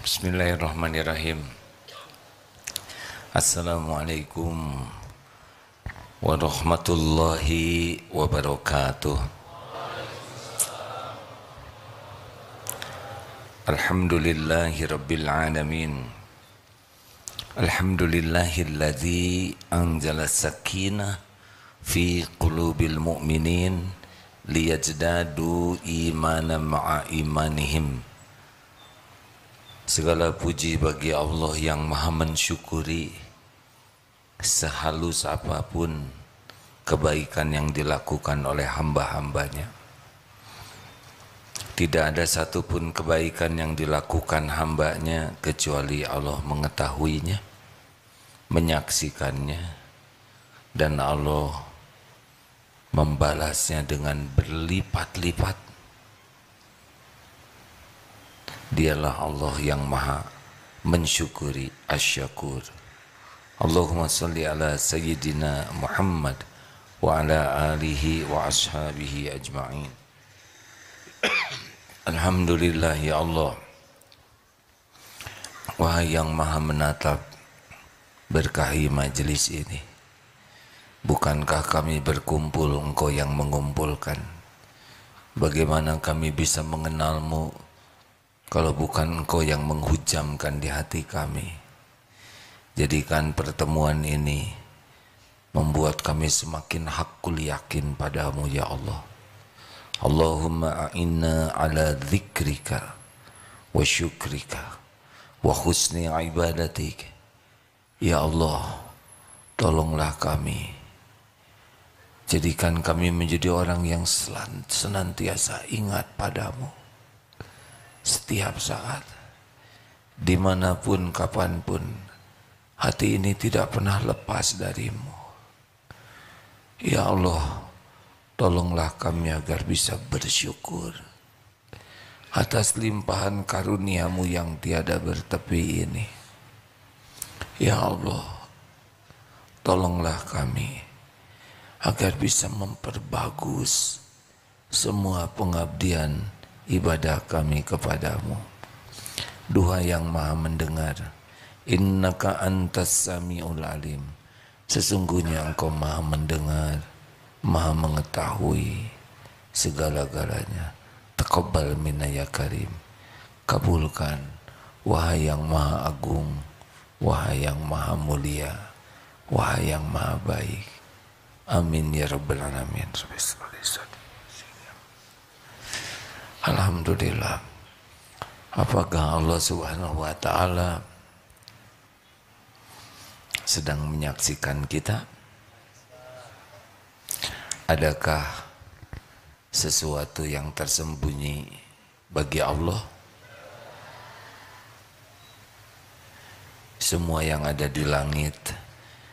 Bismillahirrahmanirrahim. Assalamualaikum warahmatullahi wabarakatuh. Alhamdulillahi rabbil alamin. Alhamdulillahilladzi anzala sakinah fi qulubil mu'minin liyajdadu imanan ma'a imanihim. Segala puji bagi Allah yang maha mensyukuri sehalus apapun kebaikan yang dilakukan oleh hamba-hambanya. Tidak ada satupun kebaikan yang dilakukan hambanya kecuali Allah mengetahuinya, menyaksikannya, dan Allah membalasnya dengan berlipat-lipat. Dialah Allah yang maha mensyukuri, asyakur. Allahumma salli ala sayyidina Muhammad wa ala alihi wa ashabihi ajma'in. Alhamdulillah ya Allah. Wahai yang maha menatap, berkahi majelis ini. Bukankah kami berkumpul, Engkau yang mengumpulkan? Bagaimana kami bisa mengenalmu kalau bukan Engkau yang menghujamkan di hati kami? Jadikan pertemuan ini membuat kami semakin hakul yakin padamu ya Allah. Allahumma a'inna ala dzikrika wa syukrika wa husni ibadatik. Ya Allah, tolonglah kami. Jadikan kami menjadi orang yang senantiasa ingat padamu setiap saat, dimanapun, kapanpun. Hati ini tidak pernah lepas darimu. Ya Allah, tolonglah kami agar bisa bersyukur atas limpahan karuniamu yang tiada bertepi ini. Ya Allah, tolonglah kami agar bisa memperbagus semua pengabdian ibadah kami kepadamu. Duha yang maha mendengar, innaka antas sami'ul alim. Sesungguhnya Engkau maha mendengar, maha mengetahui segala-galanya. Taqabbal minna ya karim. Kabulkan wahai yang maha agung, wahai yang maha mulia, wahai yang maha baik. Amin ya rabbal alamin. Alhamdulillah. Apakah Allah subhanahu wa ta'ala sedang menyaksikan kita? Adakah sesuatu yang tersembunyi bagi Allah? Semua yang ada di langit,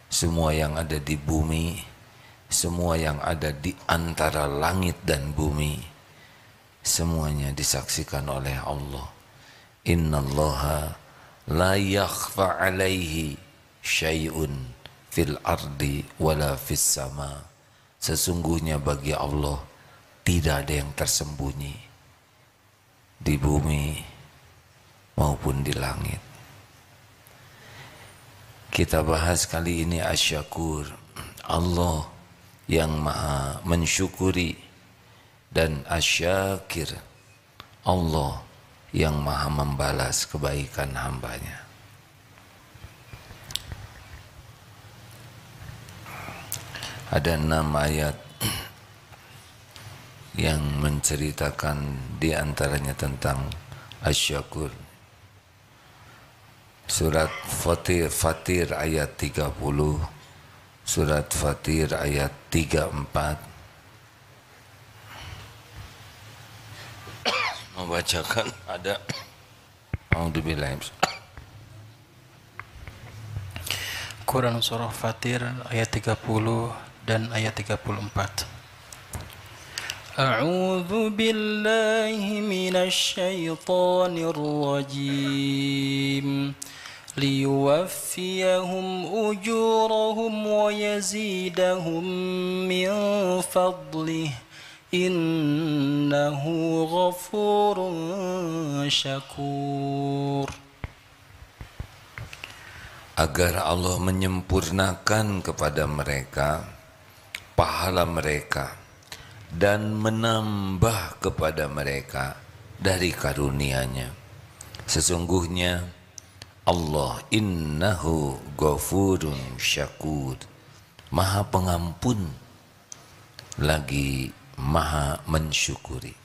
semua yang ada di bumi, semua yang ada di antara langit dan bumi, semuanya disaksikan oleh Allah. Innallaha la yakhfa alaihi syai'un fil ardi wala fis sama. Sesungguhnya bagi Allah tidak ada yang tersembunyi di bumi maupun di langit. Kita bahas kali ini asyakur, Allah yang maha mensyukuri, dan asyakir, Allah yang maha membalas kebaikan hambanya. Ada 6 ayat yang menceritakan diantaranya tentang asyakur. Surat Fatir ayat 30, Surat Fatir ayat 34 membacakan ada A'udzubillahi Quran surah Fatir ayat 30 dan ayat 34. A'udzu billahi minasy syaithanir rajim. Liyuwaffiyahum ujurahum wa yazidahum min fadlih. Innahu ghafurun syakur. agar Allah menyempurnakan kepada mereka pahala mereka dan menambah kepada mereka dari karunia-Nya. Sesungguhnya Allah innahu ghafurun syakur, Maha Pengampun lagi Maha mensyukuri.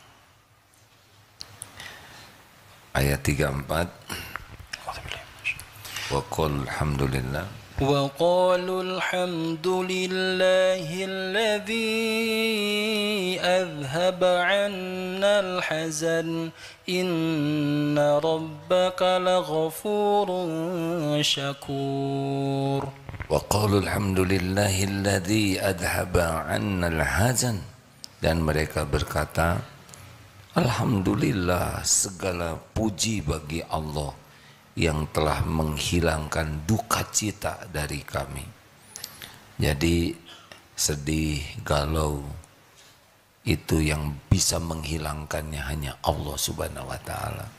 Ayat 34. Wa qul alhamdulillah وقالوا الحمد لله الذي أذهب عنا الحزن إن ربك لغفور شكور. وقالوا الحمد لله الذي أذهب عنا الحزن, dan mereka berkata, Alhamdulillah, segala puji bagi Allah yang telah menghilangkan duka cita dari kami. Jadi sedih, galau, itu yang bisa menghilangkannya hanya Allah Subhanahu wa ta'ala.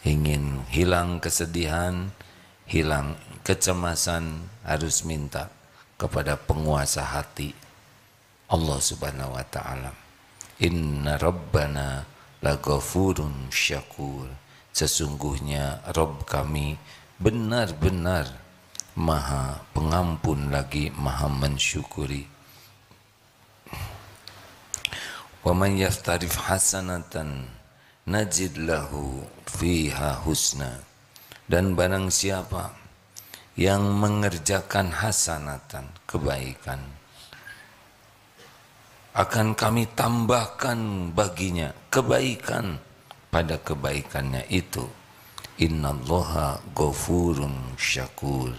Ingin hilang kesedihan, hilang kecemasan, harus minta kepada penguasa hati, Allah Subhanahu wa ta'ala. Inna rabbana laghafurun syakur, sesungguhnya Rabb kami benar-benar Maha Pengampun lagi Maha mensyukuri. Wa man yaftarif hasanatan najid lahu fiha husna, dan barang siapa yang mengerjakan hasanatan, kebaikan, akan kami tambahkan baginya kebaikan pada kebaikannya itu. Innallaha ghafurun syakur,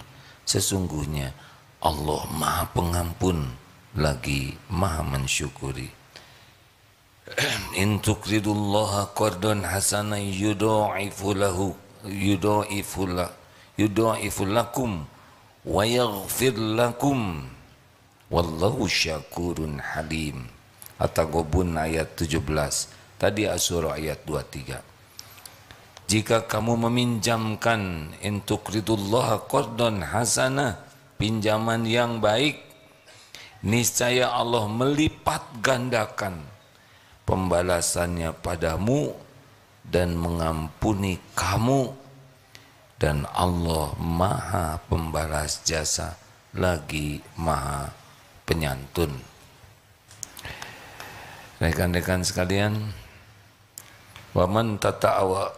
sesungguhnya Allah Maha Pengampun lagi Maha mensyukuri. In tuqridullaha qardan hasanan yudha'ifu lakum wa yaghfir lakum wallahu syakurun halim. At-Taghabun ayat 17. Tadi Asy-Syura ayat 23. Jika kamu meminjamkan, in tuqridullaha qardan hasanah, pinjaman yang baik, niscaya Allah melipat gandakan pembalasannya padamu dan mengampuni kamu, dan Allah Maha Pembalas jasa lagi Maha Penyantun. Rekan-rekan sekalian, wa man tatawa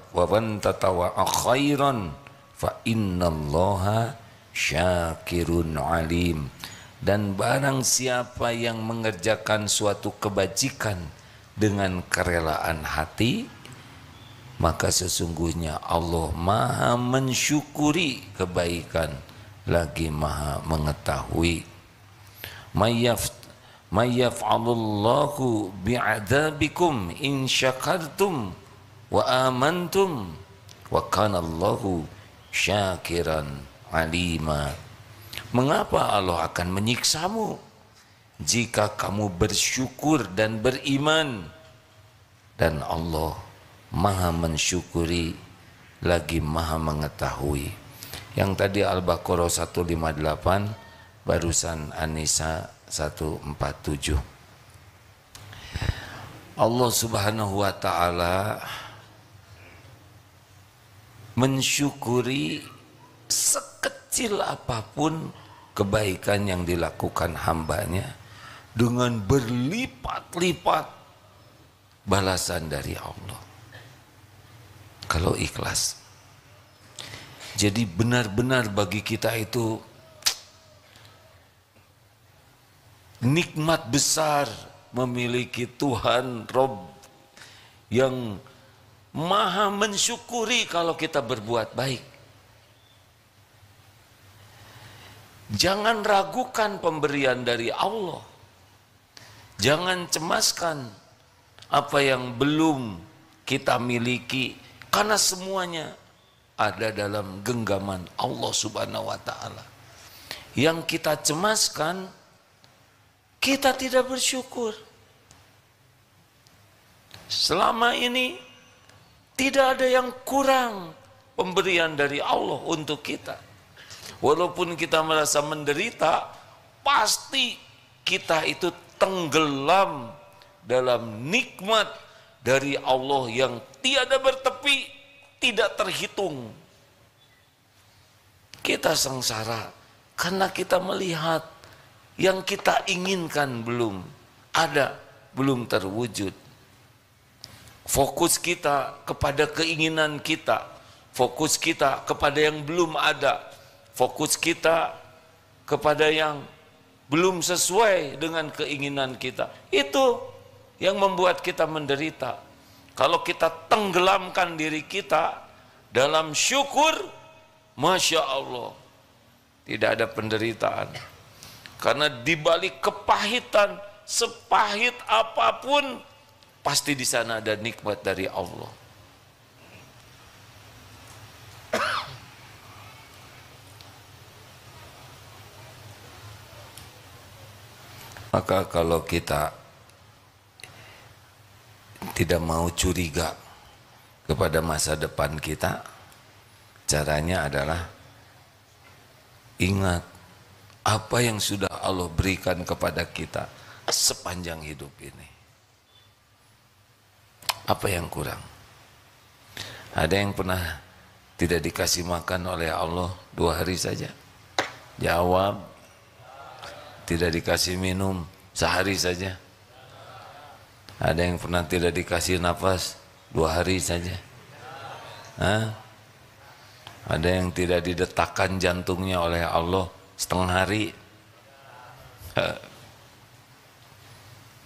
khairan fa innallaha syakirun alim, dan barang siapa yang mengerjakan suatu kebajikan dengan kerelaan hati, maka sesungguhnya Allah Maha mensyukuri kebaikan lagi Maha mengetahui. Mayyaf'alullahu bi'adabikum in syakartum wa amantum wa kanallahu syakiran alima. Mengapa Allah akan menyiksamu jika kamu bersyukur dan beriman, dan Allah Maha mensyukuri lagi Maha mengetahui. Yang tadi Al-Baqarah 158, barusan An-Nisa 147. Allah Subhanahu wa ta'ala mensyukuri sekecil apapun kebaikan yang dilakukan hambanya dengan berlipat-lipat balasan dari Allah kalau ikhlas. Jadi benar-benar bagi kita itu nikmat besar memiliki Tuhan Rabb yang Maha mensyukuri kalau kita berbuat baik. Jangan ragukan pemberian dari Allah. Jangan cemaskan apa yang belum kita miliki, karena semuanya ada dalam genggaman Allah Subhanahu wa ta'ala. Yang kita cemaskan, kita tidak bersyukur. Selama ini tidak ada yang kurang pemberian dari Allah untuk kita. Walaupun kita merasa menderita, pasti kita itu tenggelam dalam nikmat dari Allah yang tiada bertepi, tidak terhitung. Kita sengsara karena kita melihat yang kita inginkan belum ada, belum terwujud. Fokus kita kepada keinginan kita, fokus kita kepada yang belum ada, fokus kita kepada yang belum sesuai dengan keinginan kita. Itu yang membuat kita menderita. Kalau kita tenggelamkan diri kita dalam syukur, Masya Allah, tidak ada penderitaan. Karena dibalik kepahitan, sepahit apapun, pasti di sana ada nikmat dari Allah. Maka kalau kita tidak mau curiga kepada masa depan kita, caranya adalah ingat apa yang sudah Allah berikan kepada kita sepanjang hidup ini. Apa yang kurang? Ada yang pernah tidak dikasih makan oleh Allah 2 hari saja? Jawab. Tidak dikasih minum sehari saja? Ada yang pernah tidak dikasih nafas 2 hari saja? Hah? Ada yang tidak didetakkan jantungnya oleh Allah setengah hari?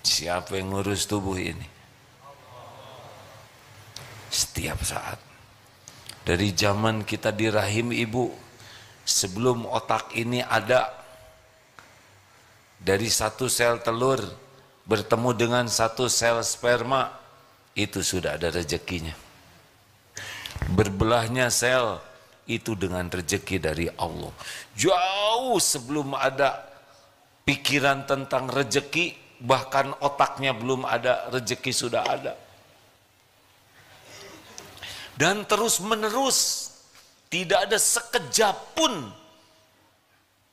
Siapa yang ngurus tubuh ini? Setiap saat. Dari zaman kita di rahim ibu, sebelum otak ini ada, dari satu sel telur bertemu dengan satu sel sperma, itu sudah ada rezekinya. Berbelahnya sel itu dengan rezeki dari Allah. Jauh sebelum ada pikiran tentang rezeki, bahkan otaknya belum ada, rezeki sudah ada. Dan terus menerus, tidak ada sekejap pun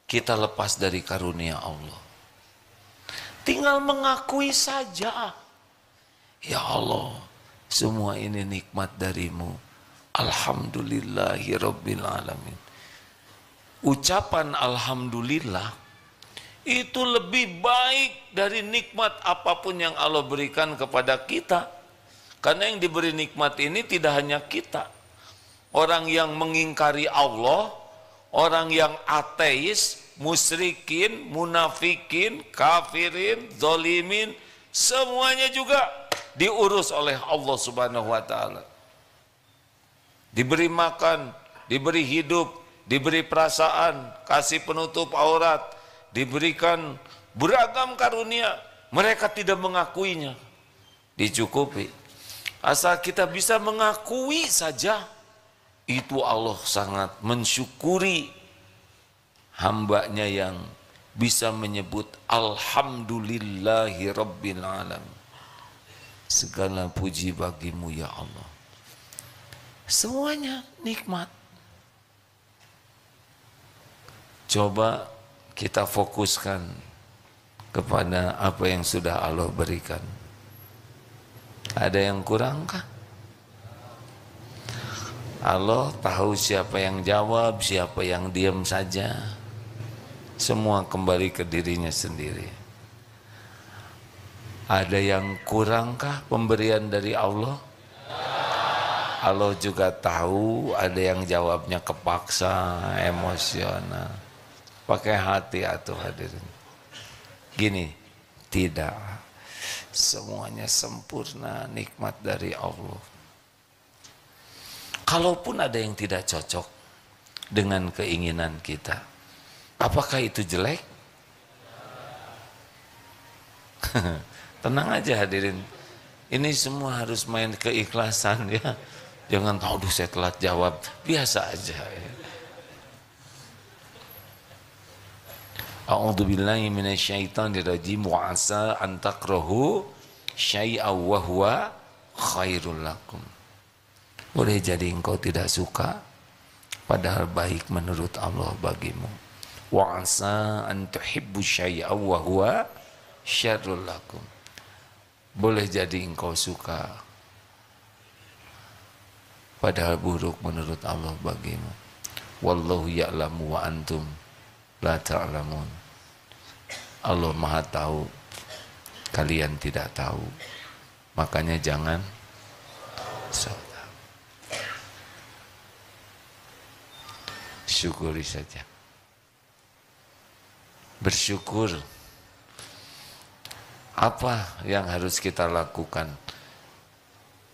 kita lepas dari karunia Allah. Tinggal mengakui saja, ya Allah, semua ini nikmat darimu. Alhamdulillahirabbil alamin. Ucapan alhamdulillah itu lebih baik dari nikmat apapun yang Allah berikan kepada kita. Karena yang diberi nikmat ini tidak hanya kita. Orang yang mengingkari Allah, orang yang ateis, musyrikin, munafikin, kafirin, zolimin, semuanya juga diurus oleh Allah Subhanahu wa taala. Diberi makan, diberi hidup, diberi perasaan, kasih penutup aurat, diberikan beragam karunia, mereka tidak mengakuinya. Dicukupi. Asal kita bisa mengakui saja, itu Allah sangat mensyukuri hambanya yang bisa menyebut Alhamdulillahi Rabbil Alamin. Segala puji bagimu ya Allah. Semuanya nikmat. Coba kita fokuskan kepada apa yang sudah Allah berikan. Ada yang kurangkah? Allah tahu siapa yang jawab, siapa yang diam saja. Semua kembali ke dirinya sendiri. Ada yang kurangkah pemberian dari Allah? Allah juga tahu ada yang jawabnya kepaksa, emosional. Pakai hati atau hadirin. Gini, tidak. Semuanya sempurna, nikmat dari Allah. Kalaupun ada yang tidak cocok dengan keinginan kita, apakah itu jelek? Tenang aja hadirin. Ini semua harus main keikhlasan ya. Jangan tahu saya telat jawab, biasa aja ya. A'udzubillahi minasyaitonirrajim wa asa an takrahu syai'aw wa huwa khairul lakum. Boleh jadi engkau tidak suka padahal baik menurut Allah bagimu. Wa asa an tuhibbu syai'an wa huwa syarrul lakum. Boleh jadi engkau suka padahal buruk menurut Allah bagimu. Wallahu ya'lamu wa antum la ta'lamun. Allah Maha tahu, kalian tidak tahu. Makanya jangan so tahu. Syukuri saja. Bersyukur. Apa yang harus kita lakukan?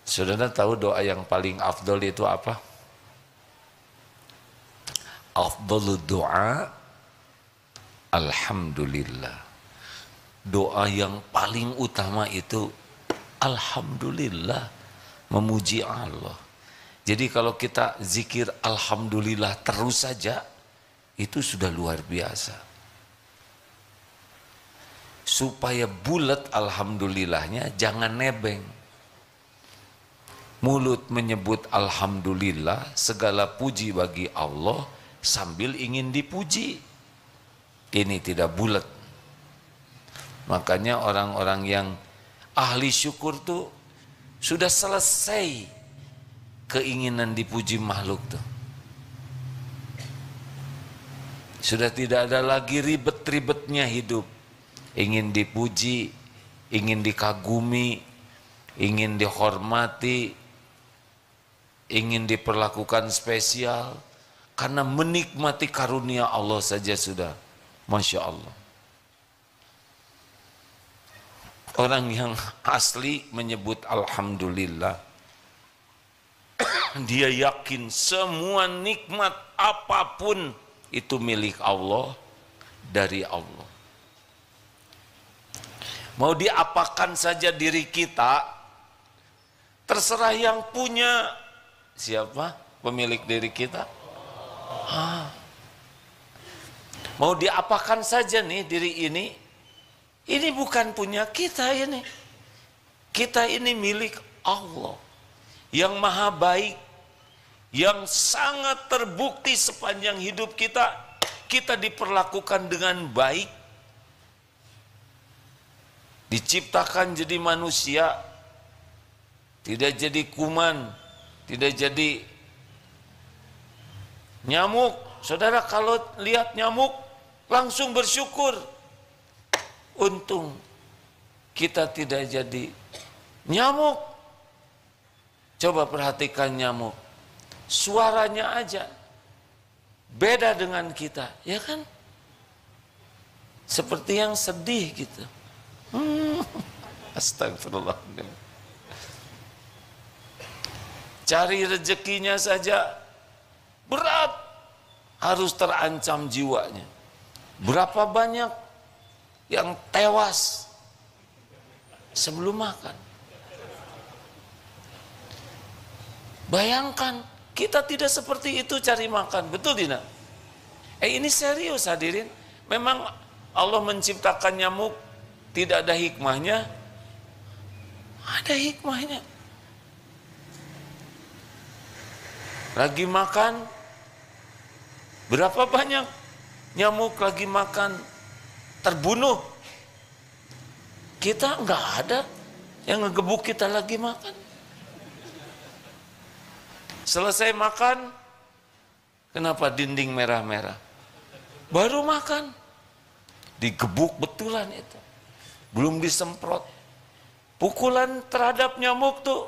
Saudara tahu doa yang paling afdol itu apa? Afdolud doa alhamdulillah. Doa yang paling utama itu alhamdulillah, memuji Allah. Jadi kalau kita zikir alhamdulillah terus saja, itu sudah luar biasa. Supaya bulat alhamdulillahnya, jangan nebeng. Mulut menyebut alhamdulillah, segala puji bagi Allah sambil ingin dipuji. Ini tidak bulat. Makanya orang-orang yang ahli syukur tuh sudah selesai keinginan dipuji makhluk tuh. Sudah tidak ada lagi ribet-ribetnya hidup. Ingin dipuji, ingin dikagumi, ingin dihormati, ingin diperlakukan spesial, karena menikmati karunia Allah saja sudah, Masya Allah. Orang yang asli menyebut alhamdulillah, dia yakin semua nikmat apapun itu milik Allah, dari Allah. Mau diapakan saja diri kita, terserah yang punya. Siapa pemilik diri kita? Mau diapakan saja nih diri ini bukan punya kita ini. Kita ini milik Allah yang maha baik, yang sangat terbukti sepanjang hidup kita, kita diperlakukan dengan baik. Diciptakan jadi manusia, tidak jadi kuman, tidak jadi nyamuk. Saudara kalau lihat nyamuk langsung bersyukur. Untung kita tidak jadi nyamuk. Coba perhatikan nyamuk, suaranya aja beda dengan kita, ya kan? Seperti yang sedih gitu. Astagfirullahaladzim. Cari rezekinya saja berat, harus terancam jiwanya. Berapa banyak yang tewas sebelum makan? Bayangkan, kita tidak seperti itu cari makan, betul tidak? Ini serius hadirin. Memang Allah menciptakan nyamuk tidak ada hikmahnya? Ada hikmahnya. Lagi makan, berapa banyak nyamuk lagi makan terbunuh? Kita nggak ada yang ngegebuk kita lagi makan. Selesai makan, kenapa dinding merah-merah? Baru makan, digebuk betulan itu. Belum disemprot. Pukulan terhadap nyamuk tuh,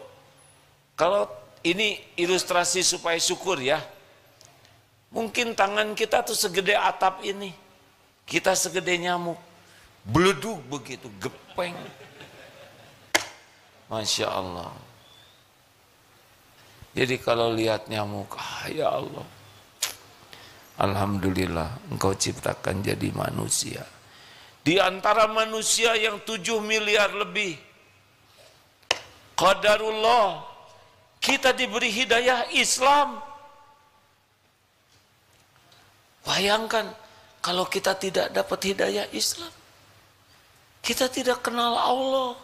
kalau ini ilustrasi supaya syukur ya, mungkin tangan kita tuh segede atap ini, kita segede nyamuk, beleduk begitu, gepeng. Masya Allah. Jadi kalau lihat nyamuk, ya Allah, alhamdulillah engkau ciptakan jadi manusia. Di antara manusia yang 7 miliar lebih, qadarullah, kita diberi hidayah Islam. Bayangkan kalau kita tidak dapat hidayah Islam, kita tidak kenal Allah,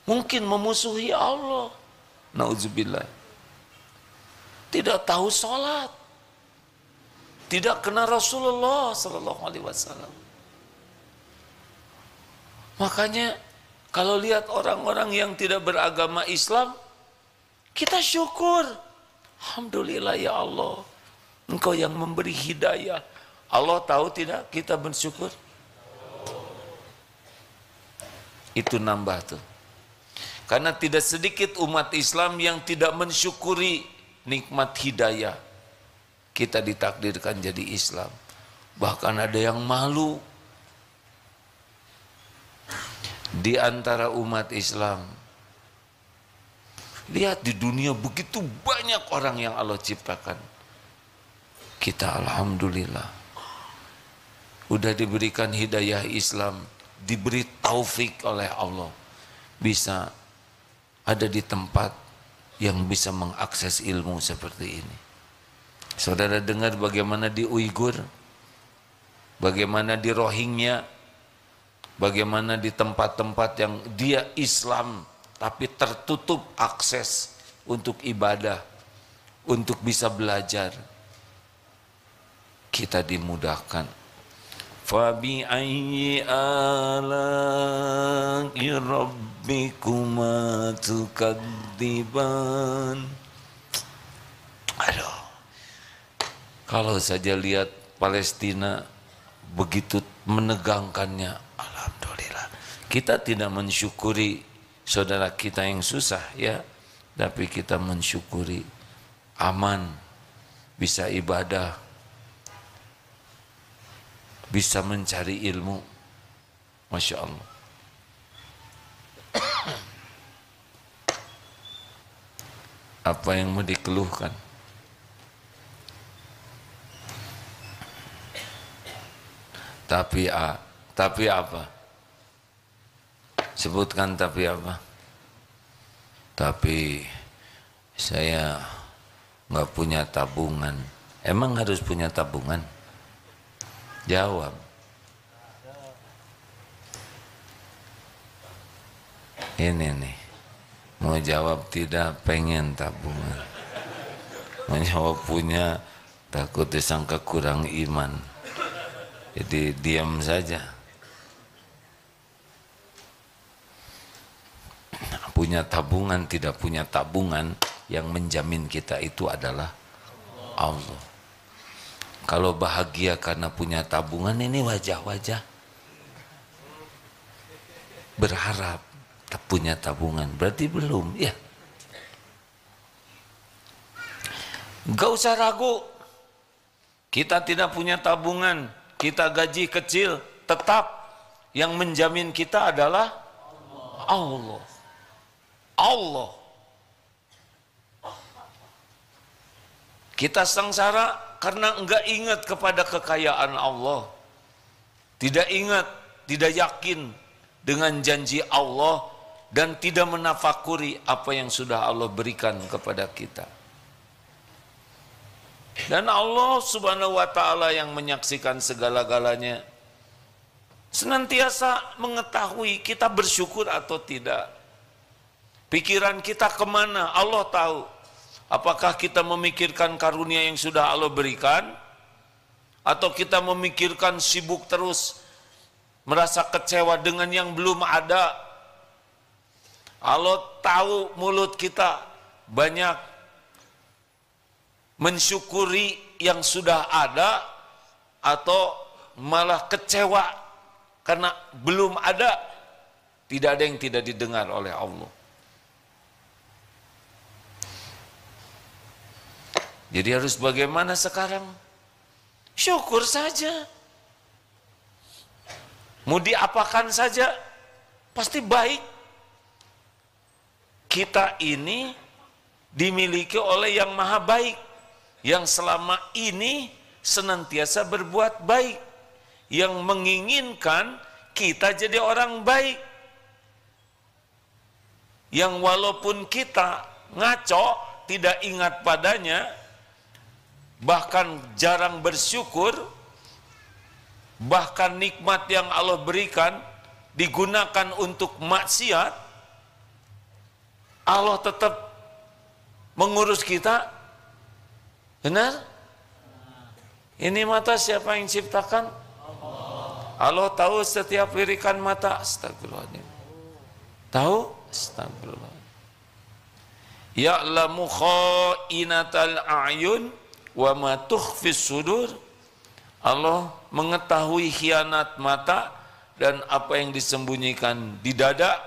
mungkin memusuhi Allah. Nauzubillah. tidak tahu sholat, tidak kenal Rasulullah Sallallahu Alaihi Wasallam. Makanya kalau lihat orang-orang yang tidak beragama Islam, kita syukur. Alhamdulillah ya Allah, Engkau yang memberi hidayah. Allah tahu tidak kita bersyukur? Itu nambah tuh. Karena tidak sedikit umat Islam yang tidak mensyukuri nikmat hidayah. Kita ditakdirkan jadi Islam. Bahkan ada yang malu. Di antara umat Islam, lihat di dunia begitu banyak orang yang Allah ciptakan. Kita alhamdulillah udah diberikan hidayah Islam, diberi taufik oleh Allah, bisa ada di tempat yang bisa mengakses ilmu seperti ini. Saudara dengar bagaimana di Uighur, bagaimana di Rohingya, bagaimana di tempat-tempat yang dia Islam tapi tertutup akses untuk ibadah, untuk bisa belajar. Kita dimudahkan. Fabi ayyi ala'i rabbikuma tukadziban. Aduh. Kalau saja lihat Palestina begitu menegangkannya, alhamdulillah. Kita tidak mensyukuri saudara kita yang susah ya, tapi kita mensyukuri aman, bisa ibadah, bisa mencari ilmu. Masya Allah. Apa yang mau dikeluhkan? Tapi apa? Sebutkan tapi apa? Tapi saya nggak punya tabungan. Emang harus punya tabungan? Jawab. Ini nih, mau jawab tidak pengen tabungan. Mau jawab punya, takut disangka kurang iman. Jadi diam saja. Punya tabungan, tidak punya tabungan, yang menjamin kita itu adalah Allah. Kalau bahagia karena punya tabungan, ini wajah-wajah berharap punya tabungan, berarti belum ya. Gak usah ragu, kita tidak punya tabungan, kita gaji kecil, tetap yang menjamin kita adalah Allah. Allah. Kita sengsara karena enggak ingat kepada kekayaan Allah. Tidak ingat, tidak yakin dengan janji Allah, dan tidak menafakuri apa yang sudah Allah berikan kepada kita. Dan Allah Subhanahu wa ta'ala yang menyaksikan segala-galanya senantiasa mengetahui kita bersyukur atau tidak. Pikiran kita kemana Allah tahu. Apakah kita memikirkan karunia yang sudah Allah berikan, atau kita memikirkan sibuk terus merasa kecewa dengan yang belum ada. Allah tahu mulut kita banyak mensyukuri yang sudah ada, atau malah kecewa karena belum ada. Tidak ada yang tidak didengar oleh Allah. Jadi harus bagaimana sekarang? Syukur saja. Mau diapakan saja pasti baik. Kita ini dimiliki oleh yang maha baik, yang selama ini senantiasa berbuat baik, yang menginginkan kita jadi orang baik, yang walaupun kita ngaco, tidak ingat padanya, bahkan jarang bersyukur, bahkan nikmat yang Allah berikan digunakan untuk maksiat, Allah tetap mengurus kita, Benar? Ini mata siapa yang ciptakan? Allah tahu setiap lirikan mata. Astagfirullahaladzim. Tahu? Astagfirullah. Ya'lamu kha'inatal a'yun wa ma tukhfis sudur. Allah mengetahui khianat mata dan apa yang disembunyikan di dada,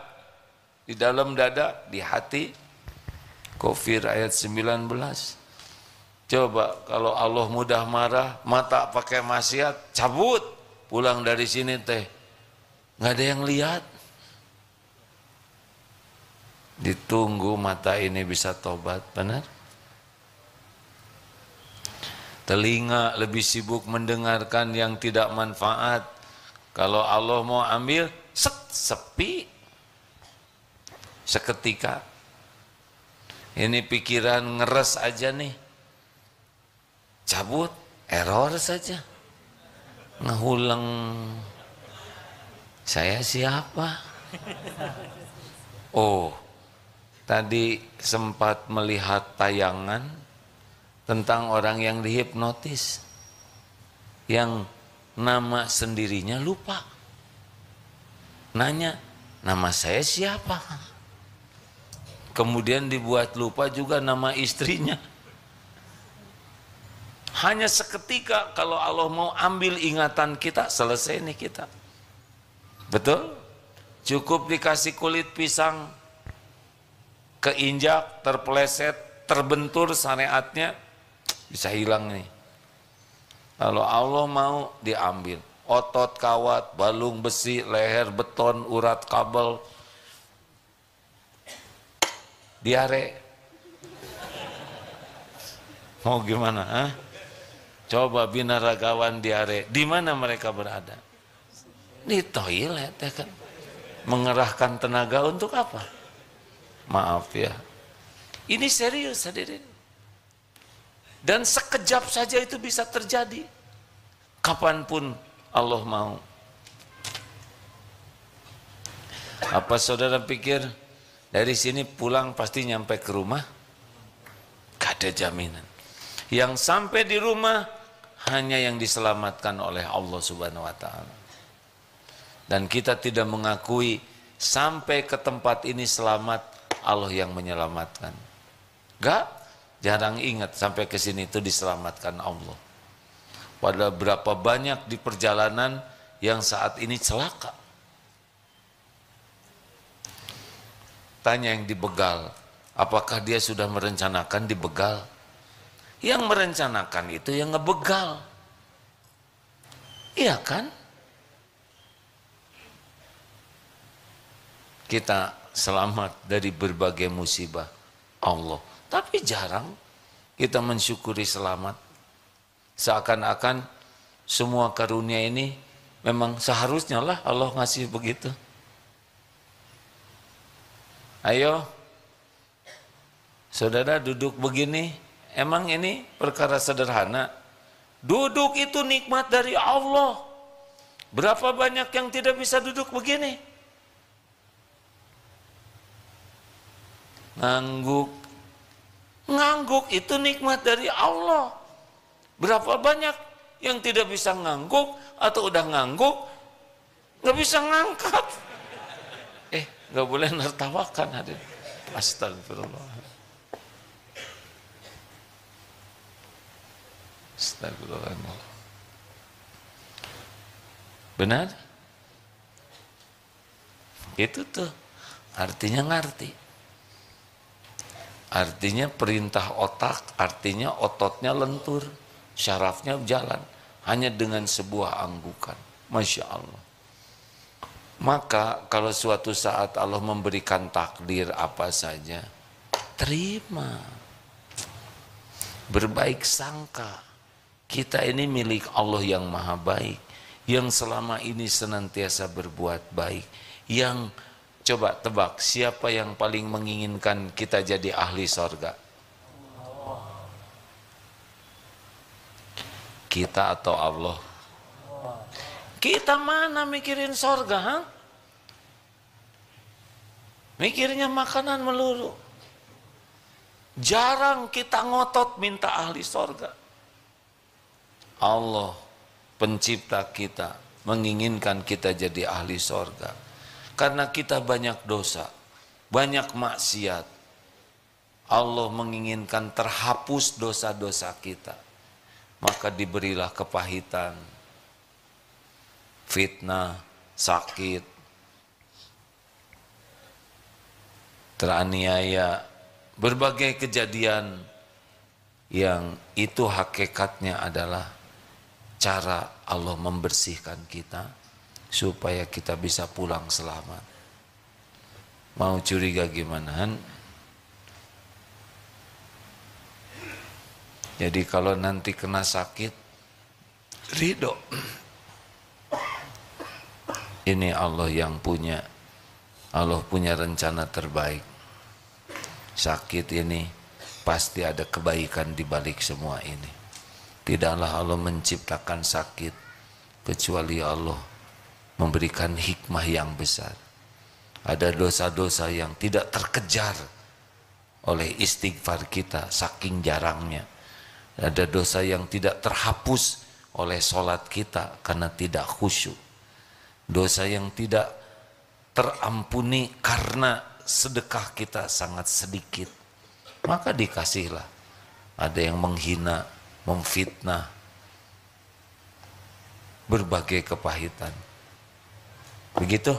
di dalam dada, di hati. Kafir ayat 19. Coba kalau Allah mudah marah, mata pakai maksiat, cabut, pulang dari sini teh, nggak ada yang lihat. Ditunggu mata ini bisa tobat, benar? Telinga lebih sibuk mendengarkan yang tidak manfaat. Kalau Allah mau ambil, sepi. Seketika. Ini pikiran ngeres aja nih. Cabut, error saja. Ngehulang. Saya siapa? Oh, tadi sempat melihat tayangan tentang orang yang dihipnotis, yang nama sendirinya lupa. Nanya, nama saya siapa? Kemudian dibuat lupa juga nama istrinya. Hanya seketika kalau Allah mau ambil ingatan kita, selesai nih kita. Betul? Cukup dikasih kulit pisang, keinjak, terpeleset, terbentur syariatnya, bisa hilang nih. Kalau Allah mau diambil, otot kawat, balung besi, leher beton, urat kabel, diare. Mau gimana? Hah? Coba binaragawan diare, di mana mereka berada? Di toilet ya kan? Mengerahkan tenaga untuk apa? Maaf ya. Ini serius hadirin. Dan sekejap saja itu bisa terjadi. Kapanpun Allah mau. Apa saudara pikir dari sini pulang pasti nyampe ke rumah? Gak ada jaminan. Yang sampai di rumah hanya yang diselamatkan oleh Allah Subhanahu wa Ta'ala. Dan kita tidak mengakui sampai ke tempat ini selamat, Allah yang menyelamatkan. Gak? Jarang ingat sampai ke sini itu diselamatkan Allah. Padahal berapa banyak di perjalanan yang saat ini celaka. Tanya yang dibegal, apakah dia sudah merencanakan dibegal? Yang merencanakan itu yang ngebegal. Iya kan? Kita selamat dari berbagai musibah Allah. Tapi jarang kita mensyukuri selamat. Seakan-akan semua karunia ini memang seharusnya lah Allah ngasih begitu. Ayo, saudara duduk begini, emang ini perkara sederhana. Duduk itu nikmat dari Allah. Berapa banyak yang tidak bisa duduk begini? Ngangguk itu nikmat dari Allah. Berapa banyak yang tidak bisa ngangguk atau udah ngangguk nggak bisa ngangkat. Nggak boleh nertawakan hadir. Astagfirullah. Astagfirullah. Benar? Itu tuh artinya ngerti. Artinya perintah otak, artinya ototnya lentur, syarafnya jalan, hanya dengan sebuah anggukan. Masya Allah. Maka kalau suatu saat Allah memberikan takdir apa saja, terima. Berbaik sangka. Kita ini milik Allah yang maha baik, yang selama ini senantiasa berbuat baik, yang coba tebak, siapa yang paling menginginkan kita jadi ahli sorga? Kita atau Allah? Kita mana mikirin sorga? Ha? Mikirnya makanan melulu. Jarang kita ngotot minta ahli sorga. Allah pencipta kita menginginkan kita jadi ahli sorga. Karena kita banyak dosa, banyak maksiat. Allah menginginkan terhapus dosa-dosa kita. Maka diberilah kepahitan, fitnah, sakit, teraniaya, berbagai kejadian yang itu hakikatnya adalah cara Allah membersihkan kita supaya kita bisa pulang selamat. Mau curiga gimana? Jadi kalau nanti kena sakit, ridho. Ini Allah yang punya. Allah punya rencana terbaik. Sakit ini pasti ada kebaikan di balik semua ini. Tidaklah Allah menciptakan sakit kecuali Allah memberikan hikmah yang besar. Ada dosa-dosa yang tidak terkejar oleh istighfar kita saking jarangnya. Ada dosa yang tidak terhapus oleh sholat kita karena tidak khusyuk. Dosa yang tidak terampuni karena sedekah kita sangat sedikit. Maka dikasihlah. Ada yang menghina, memfitnah, berbagai kepahitan. Begitu.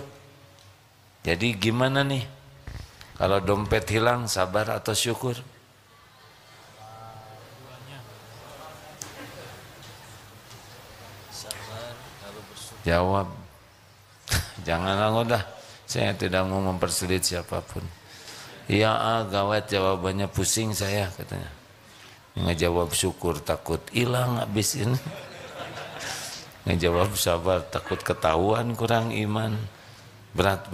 Jadi gimana nih? Kalau dompet hilang, sabar atau syukur? Jawab. Jangan udah. Saya tidak mau mempersulit siapapun. Iya, gawat jawabannya, pusing saya katanya. Ngejawab syukur takut hilang habis ini. Ngejawab sabar takut ketahuan kurang iman. Berat.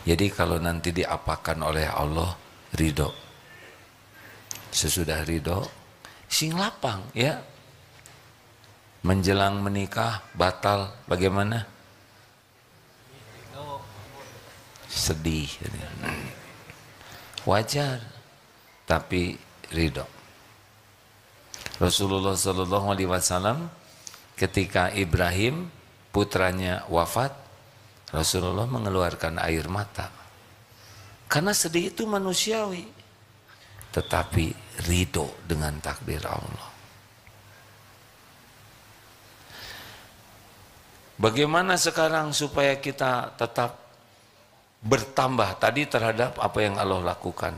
Jadi kalau nanti diapakan oleh Allah, ridho. Sesudah ridho, sing lapang ya. Menjelang menikah batal bagaimana? Sedih. Wajar, tapi ridho. Rasulullah SAW ketika Ibrahim putranya wafat, Rasulullah mengeluarkan air mata. Karena sedih itu manusiawi, tetapi ridho dengan takdir Allah. Bagaimana sekarang supaya kita tetap bertambah tadi terhadap apa yang Allah lakukan?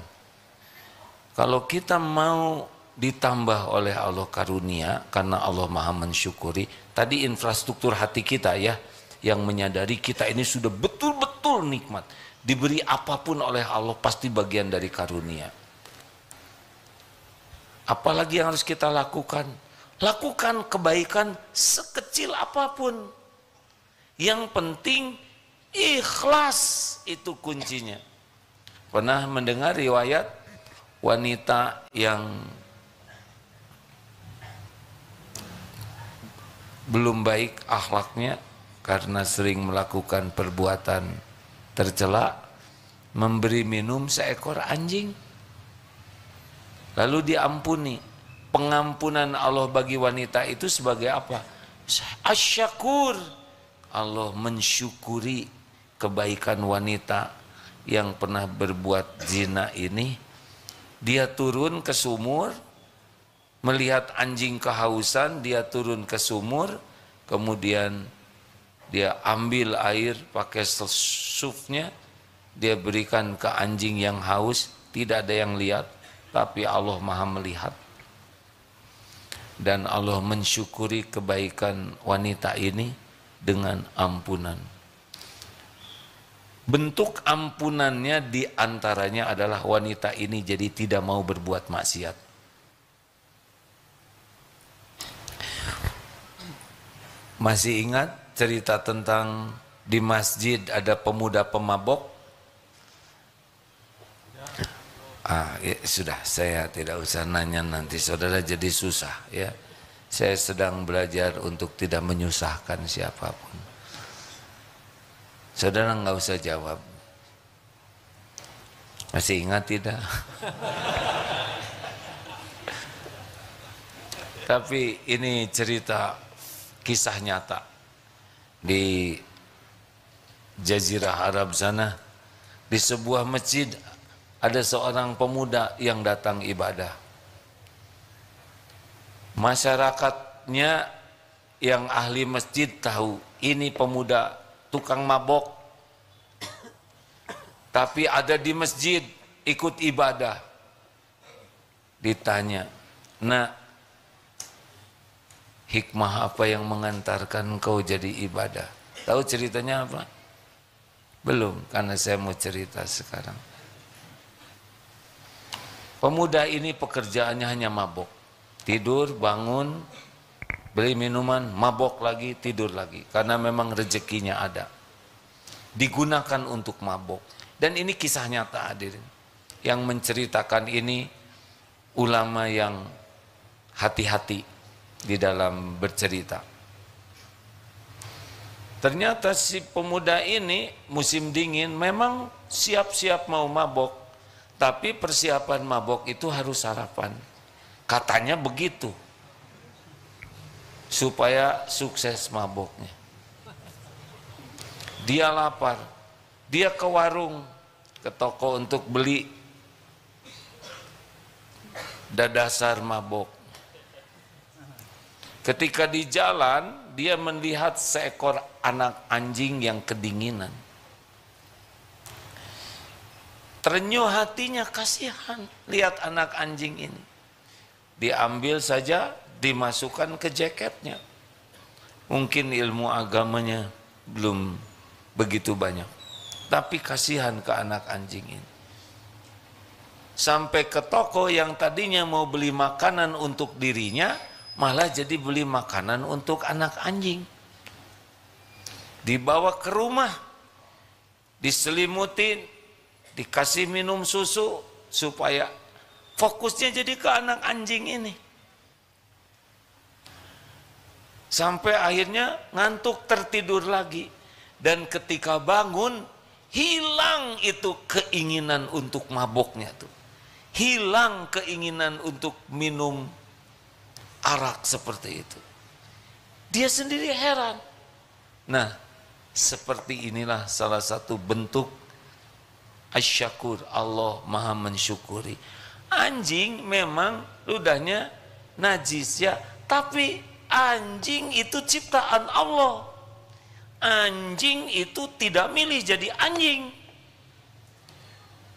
Kalau kita mau ditambah oleh Allah karunia, karena Allah maha mensyukuri, tadi infrastruktur hati kita ya, yang menyadari kita ini sudah betul-betul nikmat, diberi apapun oleh Allah pasti bagian dari karunia. Apalagi yang harus kita lakukan? Lakukan kebaikan sekecil apapun. Yang penting ikhlas, itu kuncinya. Pernah mendengar riwayat wanita yang belum baik akhlaknya karena sering melakukan perbuatan tercela, memberi minum seekor anjing, lalu diampuni. Pengampunan Allah bagi wanita itu sebagai apa? Asyakur. Allah mensyukuri kebaikan wanita yang pernah berbuat zina ini. Dia turun ke sumur, melihat anjing kehausan, dia turun ke sumur, kemudian dia ambil air pakai sufnya, dia berikan ke anjing yang haus. Tidak ada yang lihat, tapi Allah maha melihat. Dan Allah mensyukuri kebaikan wanita ini dengan ampunan. Bentuk ampunannya diantaranya adalah wanita ini jadi tidak mau berbuat maksiat. Masih ingat cerita tentang di masjid ada pemuda pemabok? Ya, sudah, saya tidak usah nanya, nanti saudara jadi susah ya. Saya sedang belajar untuk tidak menyusahkan siapapun. Saudara nggak usah jawab. Masih ingat tidak? Tapi ini cerita kisah nyata di Jazirah Arab sana. Di sebuah masjid ada seorang pemuda yang datang ibadah. Masyarakatnya yang ahli masjid tahu ini pemuda tukang mabok, tapi ada di masjid ikut ibadah. Ditanya, "Nak, hikmah apa yang mengantarkan kau jadi ibadah?" Tahu ceritanya apa? Belum, karena saya mau cerita sekarang. Pemuda ini pekerjaannya hanya mabok. Tidur, bangun, beli minuman, mabok lagi, tidur lagi. Karena memang rezekinya ada. Digunakan untuk mabok. Dan ini kisah nyata, hadirin. Yang menceritakan ini ulama yang hati-hati di dalam bercerita. Ternyata si pemuda ini musim dingin memang siap-siap mau mabok, tapi persiapan mabok itu harus sarapan. Katanya begitu, supaya sukses maboknya. Dia lapar, dia ke warung, ke toko untuk beli dadasar mabok. Ketika di jalan, dia melihat seekor anak anjing yang kedinginan. Terenyuh hatinya, kasihan lihat anak anjing ini. Diambil saja, dimasukkan ke jaketnya. Mungkin ilmu agamanya belum begitu banyak, tapi kasihan ke anak anjing ini. Sampai ke toko yang tadinya mau beli makanan untuk dirinya, malah jadi beli makanan untuk anak anjing. Dibawa ke rumah, diselimutin, dikasih minum susu supaya fokusnya jadi ke anak anjing ini. Sampai akhirnya ngantuk, tertidur lagi. Dan ketika bangun, hilang itu keinginan untuk maboknya tuh. Hilang keinginan untuk minum arak seperti itu. Dia sendiri heran. Nah, seperti inilah salah satu bentuk asyakur, Allah maha mensyukuri. Anjing memang ludahnya najis ya, tapi anjing itu ciptaan Allah. Anjing itu tidak milih jadi anjing.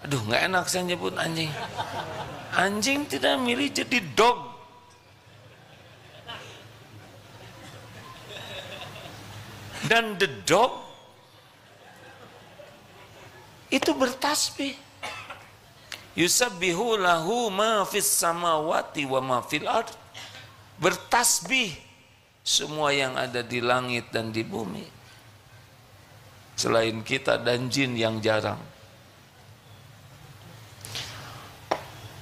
Aduh, nggak enak saya nyebut anjing. Anjing tidak milih jadi dog. Dan the dog itu bertasbih. Yusabbihu lahu ma fis samawati wa ma fil ard. Bertasbih semua yang ada di langit dan di bumi. Selain kita dan jin yang jarang.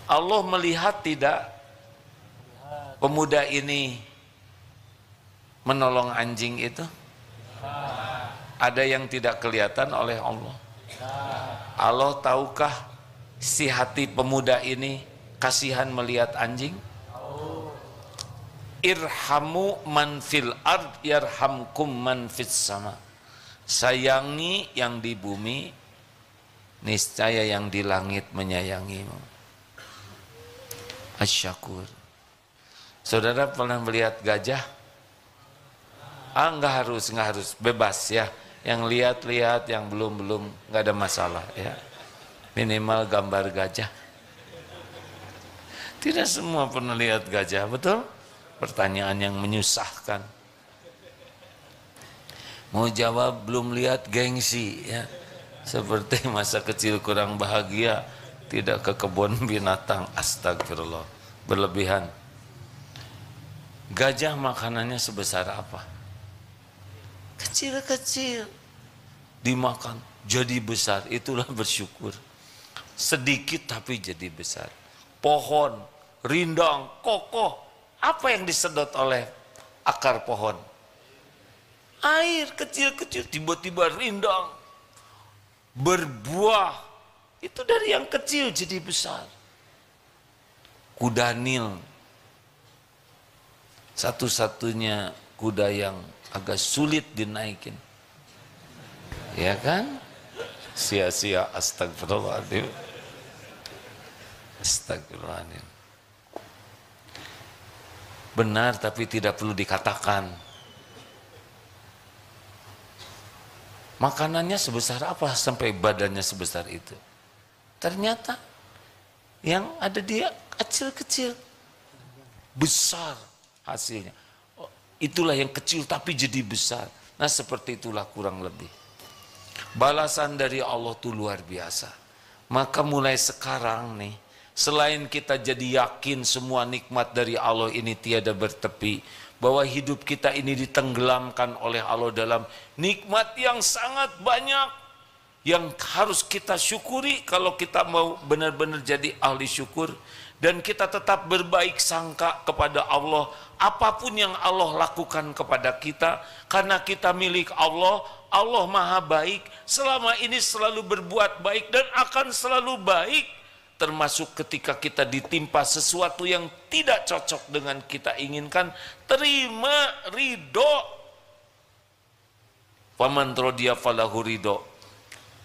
Allah melihat tidak pemuda ini menolong anjing itu? Ada yang tidak kelihatan oleh Allah. Allah tahukah si hati pemuda ini kasihan melihat anjing? Irhamu man fil ard yarhamkum man fis sama. Sayangi yang di bumi, niscaya yang di langit menyayangimu. Asyakur. Saudara pernah melihat gajah? Enggak harus, bebas ya. Yang lihat-lihat, yang belum, nggak ada masalah ya. Minimal gambar gajah. Tidak semua pernah lihat gajah, betul? Pertanyaan yang menyusahkan. Mau jawab belum lihat, gengsi ya. Seperti masa kecil kurang bahagia, tidak ke kebun binatang, astagfirullah, berlebihan. Gajah makanannya sebesar apa? Kecil-kecil, dimakan jadi besar, itulah bersyukur. Sedikit tapi jadi besar. Pohon, rindang, kokoh, apa yang disedot oleh akar pohon? Air kecil-kecil, tiba-tiba rindang, berbuah Itu dari yang kecil jadi besar. Kuda Nil, satu-satunya kuda yang agak sulit dinaikin. Ya kan? Sia-sia, astagfirullahaladzim. Astagfirullahaladzim. Benar tapi tidak perlu dikatakan. Makanannya sebesar apa sampai badannya sebesar itu? Ternyata yang ada dia kecil-kecil, besar hasilnya. Itulah yang kecil tapi jadi besar. Nah seperti itulah kurang lebih. Balasan dari Allah itu luar biasa. Maka mulai sekarang nih, selain kita jadi yakin semua nikmat dari Allah ini tiada bertepi, bahwa hidup kita ini ditenggelamkan oleh Allah dalam nikmat yang sangat banyak, yang harus kita syukuri kalau kita mau benar-benar jadi ahli syukur. Dan kita tetap berbaik sangka kepada Allah, apapun yang Allah lakukan kepada kita, karena kita milik Allah. Allah maha baik, selama ini selalu berbuat baik dan akan selalu baik. Termasuk ketika kita ditimpa sesuatu yang tidak cocok dengan kita inginkan, terima, ridho. Faman rodiya falahu ridho.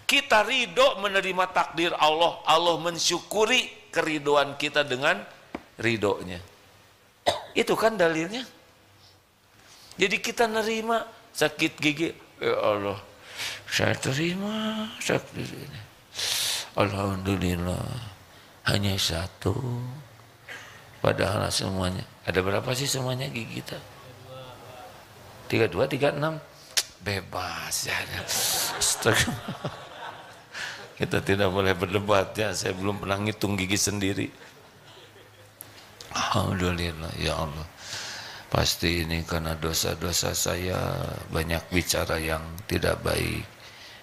Kita ridho menerima takdir Allah, Allah mensyukuri keridoan kita dengan ridhonya. Itu kan dalilnya. Jadi kita nerima sakit gigi, ya Allah, saya terima sakit ini. Alhamdulillah, hanya satu. Padahal semuanya, ada berapa sih semuanya gigi kita? 32, 36. Bebas ya. Kita tidak boleh berdebat ya. Saya belum pernah ngitung gigi sendiri. Alhamdulillah ya Allah. Pasti ini karena dosa-dosa saya, banyak bicara yang tidak baik,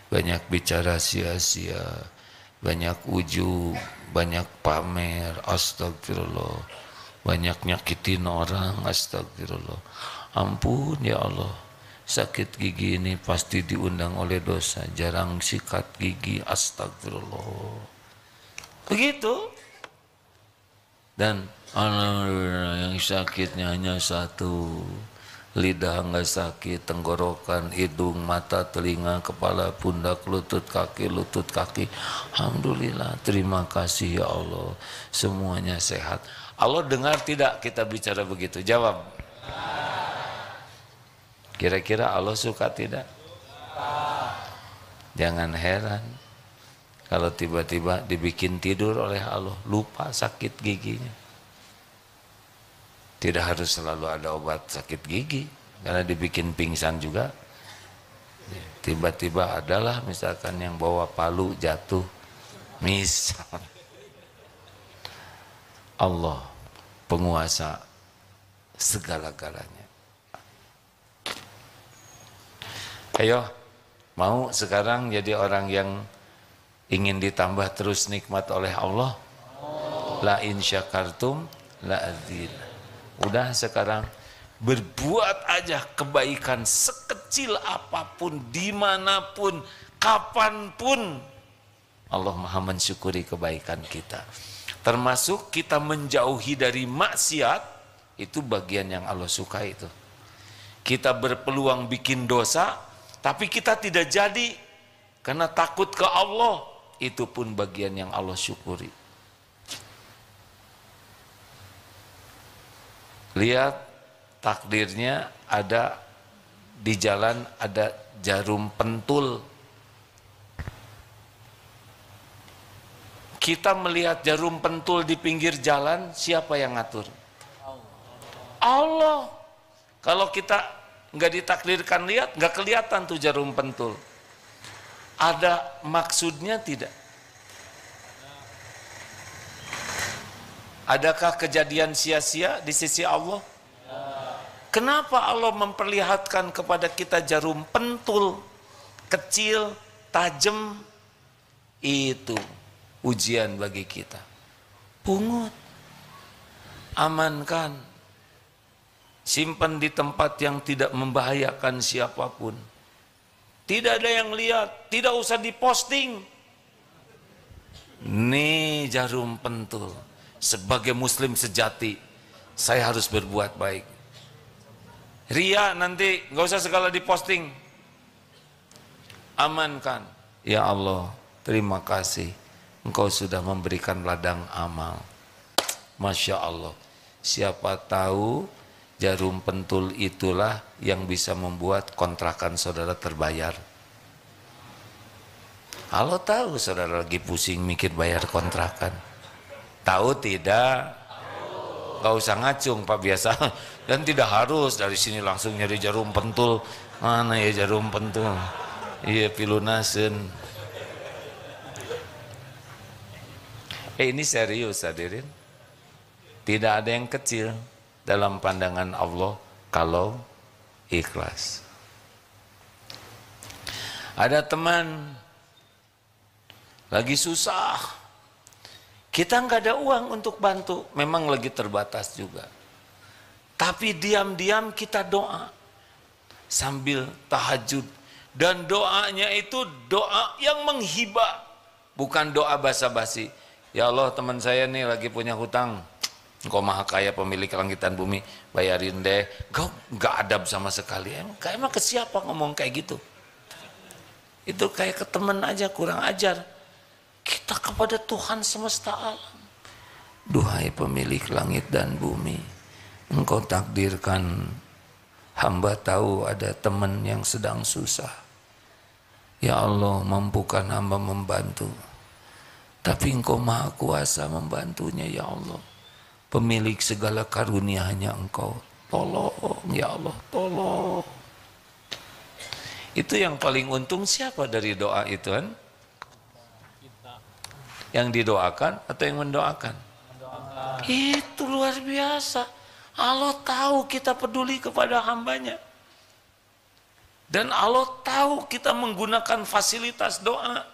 banyak bicara sia-sia, banyak ujub, banyak pamer, astagfirullah, banyak nyakitin orang, astagfirullah. Ampun ya Allah. Sakit gigi ini pasti diundang oleh dosa, jarang sikat gigi, astagfirullah. Begitu. Dan alhamdulillah yang sakitnya hanya satu. Lidah enggak sakit, tenggorokan, hidung, mata, telinga, kepala, pundak, lutut kaki. Alhamdulillah, terima kasih ya Allah. Semuanya sehat. Allah dengar tidak kita bicara begitu? Jawab. Kira-kira Allah suka tidak? Jangan heran kalau tiba-tiba dibikin tidur oleh Allah, lupa sakit giginya. Tidak harus selalu ada obat sakit gigi, karena dibikin pingsan juga. Tiba-tiba adalah misalkan yang bawa palu jatuh, misal. Allah penguasa segala-galanya. Ayo, mau sekarang jadi orang yang ingin ditambah terus nikmat oleh Allah? La in syakartum la adzid. Udah sekarang berbuat aja kebaikan sekecil apapun, dimanapun, kapanpun. Allah maha mensyukuri kebaikan kita. Termasuk kita menjauhi dari maksiat, itu bagian yang Allah suka itu. Kita berpeluang bikin dosa, tapi kita tidak jadi karena takut ke Allah, itu pun bagian yang Allah syukuri. Lihat takdirnya, ada di jalan ada jarum pentul. Kita melihat jarum pentul di pinggir jalan, siapa yang ngatur? Allah. Kalau kita nggak ditakdirkan lihat, nggak kelihatan tuh jarum pentul. Ada maksudnya tidak? Adakah kejadian sia-sia di sisi Allah? Kenapa Allah memperlihatkan kepada kita jarum pentul kecil, tajam? Itu ujian bagi kita. Pungut, amankan. Simpan di tempat yang tidak membahayakan siapapun. Tidak ada yang lihat, tidak usah diposting. Nih jarum pentul. Sebagai muslim sejati, saya harus berbuat baik. Ria nanti nggak usah segala diposting. Amankan. Ya Allah, terima kasih. Engkau sudah memberikan ladang amal. Masya Allah. Siapa tahu jarum pentul itulah yang bisa membuat kontrakan saudara terbayar. Kalau tahu saudara lagi pusing mikir bayar kontrakan. Tahu tidak? Gak usah ngacung Pak biasa. Dan tidak harus dari sini langsung nyari jarum pentul. Mana ya jarum pentul? Iya pilunasen. Ini serius hadirin. Tidak ada yang kecil dalam pandangan Allah kalau ikhlas. Ada teman lagi susah. Kita nggak ada uang untuk bantu, memang lagi terbatas juga. Tapi diam-diam kita doa sambil tahajud, dan doanya itu doa yang menghibah, bukan doa basa-basi. Ya Allah, teman saya nih lagi punya hutang, Engkau maha kaya pemilik langit dan bumi, bayarin deh. Engkau nggak adab sama sekali. Emang ke siapa ngomong kayak gitu? Itu kayak ke teman aja, kurang ajar. Kita kepada Tuhan semesta alam. Duhai pemilik langit dan bumi, Engkau takdirkan hamba tahu ada teman yang sedang susah. Ya Allah, mampukan hamba membantu. Tapi Engkau maha kuasa membantunya ya Allah. Pemilik segala karunia hanya Engkau. Tolong ya Allah, tolong. Itu yang paling untung siapa dari doa itu kan? Yang didoakan atau yang mendoakan? Itu luar biasa. Allah tahu kita peduli kepada hambanya. Dan Allah tahu kita menggunakan fasilitas doa.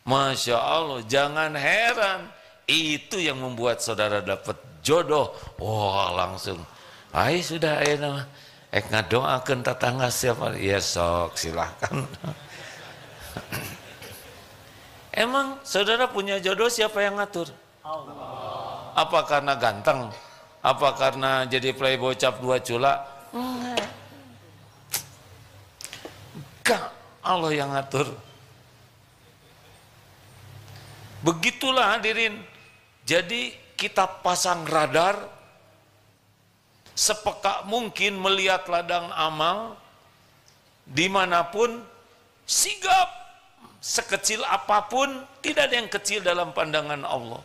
Masya Allah, jangan heran. Itu yang membuat saudara dapat jodoh. Wah langsung. Ay sudah nama. Ngadoakeun tetangga siapa? Ya sok silahkan. Emang saudara punya jodoh siapa yang ngatur? Allah. Apa karena ganteng? Apa karena jadi playboy cap 2 cula? Enggak, Allah yang ngatur. Begitulah hadirin. Jadi kita pasang radar, sepeka mungkin melihat ladang amal, dimanapun, sigap. Sekecil apapun, tidak ada yang kecil dalam pandangan Allah.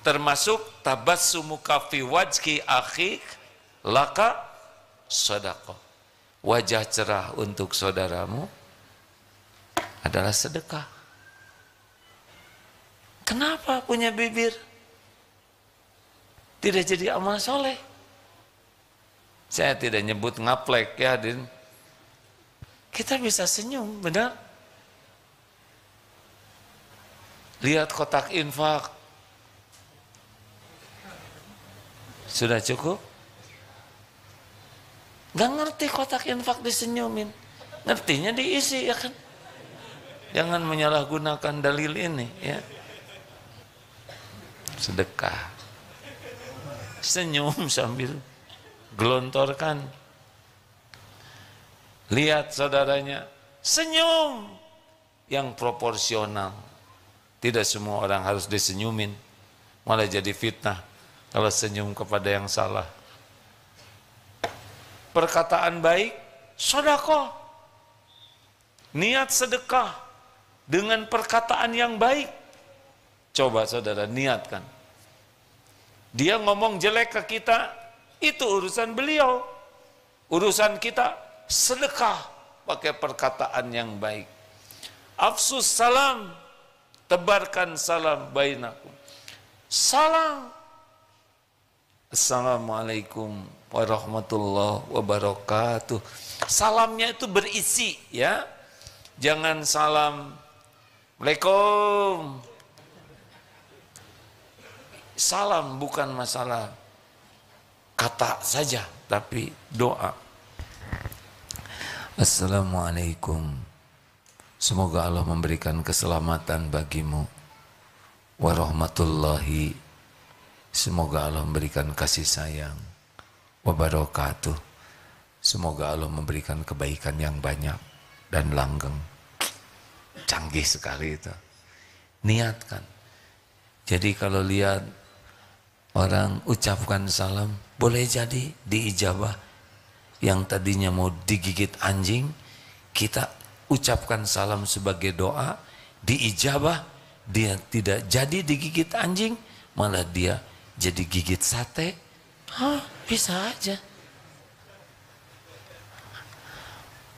Termasuk tabassumuka fi wajhi akhik laka sedekah. Wajah cerah untuk saudaramu adalah sedekah. Kenapa punya bibir tidak jadi amal soleh? Saya tidak nyebut ngaplek ya, Din. Kita bisa senyum, benar? Lihat kotak infak. Sudah cukup? Gak ngerti kotak infak disenyumin. Ngertinya diisi ya kan? Jangan menyalahgunakan dalil ini ya. Sedekah. Senyum sambil gelontorkan. Lihat saudaranya senyum yang proporsional. Tidak semua orang harus disenyumin, malah jadi fitnah kalau senyum kepada yang salah. Perkataan baik, sedekah. Niat sedekah dengan perkataan yang baik. Coba saudara niatkan. Dia ngomong jelek ke kita, itu urusan beliau. Urusan kita sedekah pakai perkataan yang baik. Afsus salam, tebarkan salam bainakum. Salam. Assalamualaikum warahmatullahi wabarakatuh. Salamnya itu berisi ya. Jangan salam Waalaikum. Salam bukan masalah kata saja, tapi doa. Assalamualaikum. Semoga Allah memberikan keselamatan bagimu. Warahmatullahi. Semoga Allah memberikan kasih sayang. Wabarakatuh. Semoga Allah memberikan kebaikan yang banyak dan langgeng. Canggih sekali itu. Niatkan. Jadi kalau lihat orang ucapkan salam, boleh jadi diijabah. Yang tadinya mau digigit anjing, kita ucapkan salam sebagai doa, diijabah, dia tidak jadi digigit anjing, malah dia jadi gigit sate. Bisa aja.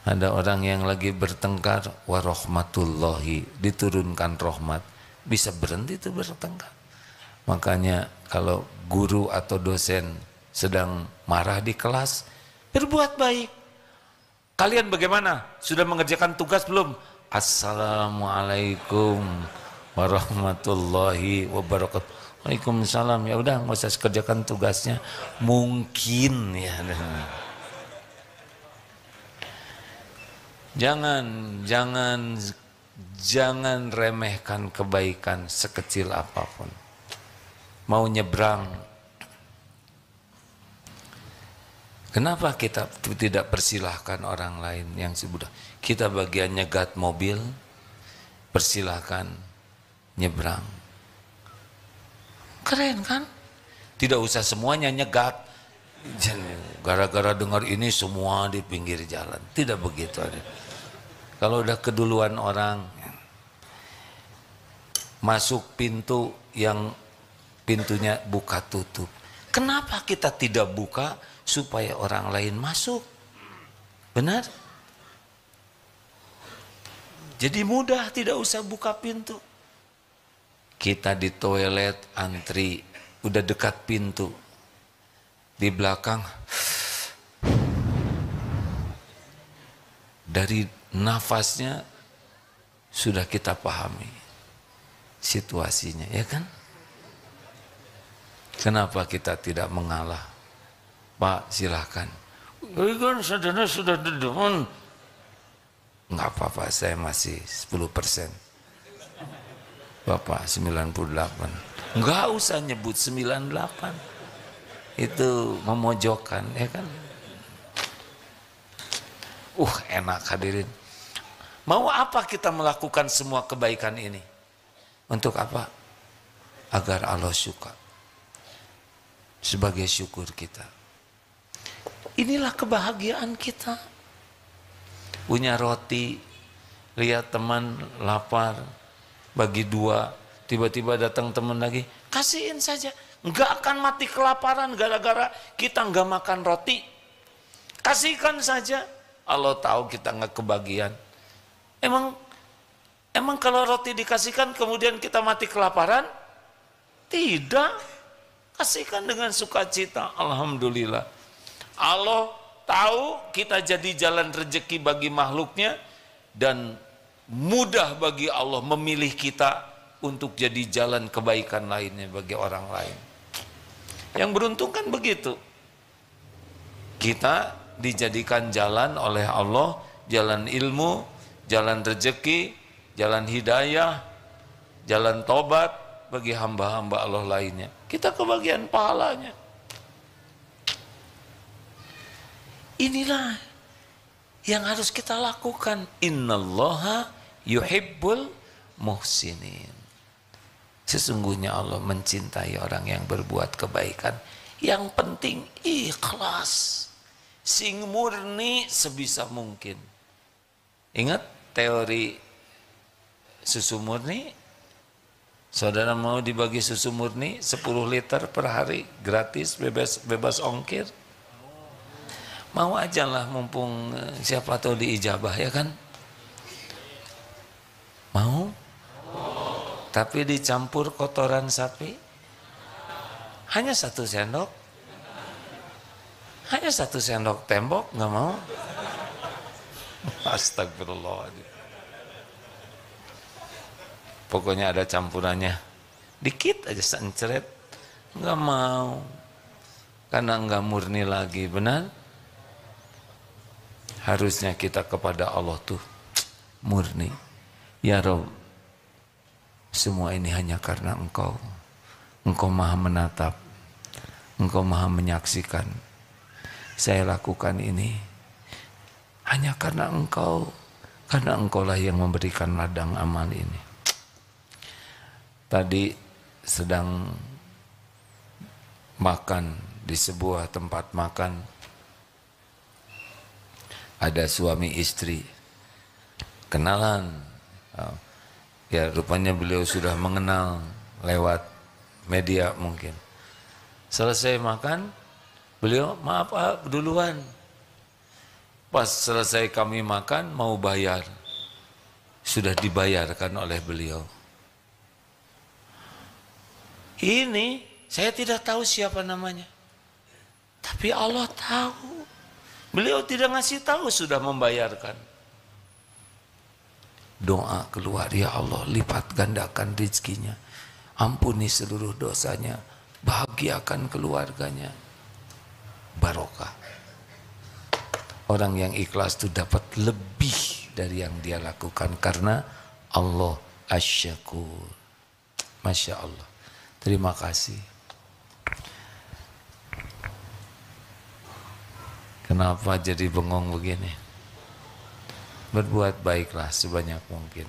Ada orang yang lagi bertengkar, warahmatullahi, diturunkan rahmat, bisa berhenti itu bertengkar. Makanya kalau guru atau dosen sedang marah di kelas, berbuat baik. Kalian bagaimana? Sudah mengerjakan tugas belum? Assalamualaikum warahmatullahi wabarakatuh. Waalaikumsalam. Ya udah, nggak usah kerjakan tugasnya. Mungkin ya. Jangan remehkan kebaikan sekecil apapun. Mau nyebrang, kenapa kita tidak persilahkan orang lain yang sudah kita bagian nyegat mobil, persilahkan nyebrang. Keren kan? Tidak usah semuanya nyegat. Gara-gara dengar ini semua di pinggir jalan. Tidak begitu. Kalau udah keduluan orang, masuk pintu yang pintunya buka tutup. Kenapa kita tidak buka supaya orang lain masuk? Benar? Jadi mudah, tidak usah buka pintu. Kita di toilet antri, udah dekat pintu. Di belakang, dari nafasnya sudah kita pahami situasinya, ya kan? Kenapa kita tidak mengalah? Pak, silahkan. Kan saudara sudah dedeman. Enggak apa-apa, saya masih 10%. Bapak 98. Enggak usah nyebut 98. Itu memojokkan, ya kan? Enak hadirin. Mau apa kita melakukan semua kebaikan ini? Untuk apa? Agar Allah suka. Sebagai syukur kita. Inilah kebahagiaan kita. Punya roti, lihat teman lapar, bagi 2, tiba-tiba datang teman lagi, kasihin saja. Enggak akan mati kelaparan gara-gara kita enggak makan roti. Kasihkan saja. Allah tahu kita enggak kebagian. Emang kalau roti dikasihkan kemudian kita mati kelaparan? Tidak. Kasihkan dengan sukacita. Alhamdulillah. Allah tahu kita jadi jalan rezeki bagi makhluknya, dan mudah bagi Allah memilih kita untuk jadi jalan kebaikan lainnya bagi orang lain. Yang beruntung kan begitu. Kita dijadikan jalan oleh Allah, jalan ilmu, jalan rezeki, jalan hidayah, jalan tobat bagi hamba-hamba Allah lainnya. Kita kebagian pahalanya. Inilah yang harus kita lakukan. Innallaha yuhibbul muhsinin. Sesungguhnya Allah mencintai orang yang berbuat kebaikan. Yang penting ikhlas. Sing murni sebisa mungkin. Ingat teori susu murni? Saudara mau dibagi susu murni 10 liter per hari gratis, bebas ongkir? Mau aja lah, mumpung siapa tahu diijabah, ya kan? Mau? Tapi dicampur kotoran sapi? Hanya 1 sendok? Hanya 1 sendok tembok, nggak mau? Astagfirullahaladzim. Pokoknya ada campurannya. Dikit aja senceret. Nggak mau. Karena nggak murni lagi, benar? Harusnya kita kepada Allah tuh murni. Ya Rob, semua ini hanya karena Engkau. Engkau maha menatap, Engkau maha menyaksikan. Saya lakukan ini hanya karena Engkau lah yang memberikan ladang amal ini. Tadi sedang makan di sebuah tempat makan, ada suami istri kenalan. Ya rupanya beliau sudah mengenal lewat media mungkin. Selesai makan, beliau maaf duluan. Pas selesai kami makan mau bayar, sudah dibayarkan oleh beliau. Ini saya tidak tahu siapa namanya, tapi Allah tahu. Beliau tidak ngasih tahu sudah membayarkan. Doa keluar, ya Allah lipat gandakan rezekinya, ampuni seluruh dosanya, bahagiakan keluarganya, barokah. Orang yang ikhlas itu dapat lebih dari yang dia lakukan karena Allah asyakur. Masya Allah. Terima kasih. Kenapa jadi bengong begini? Berbuat baiklah sebanyak mungkin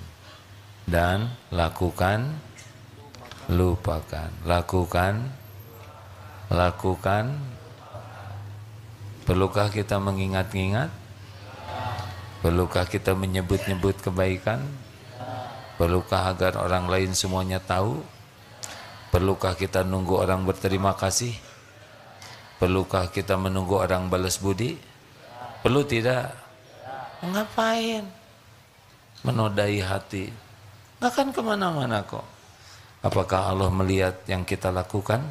dan lakukan, lupakan, lakukan. Perlukah kita mengingat-ingat? Perlukah kita menyebut-nyebut kebaikan? Perlukah agar orang lain semuanya tahu? Perlukah kita nunggu orang berterima kasih? Perlukah kita menunggu orang balas budi? Perlu tidak? Ngapain? Menodai hati. Nggak akan kemana-mana kok. Apakah Allah melihat yang kita lakukan?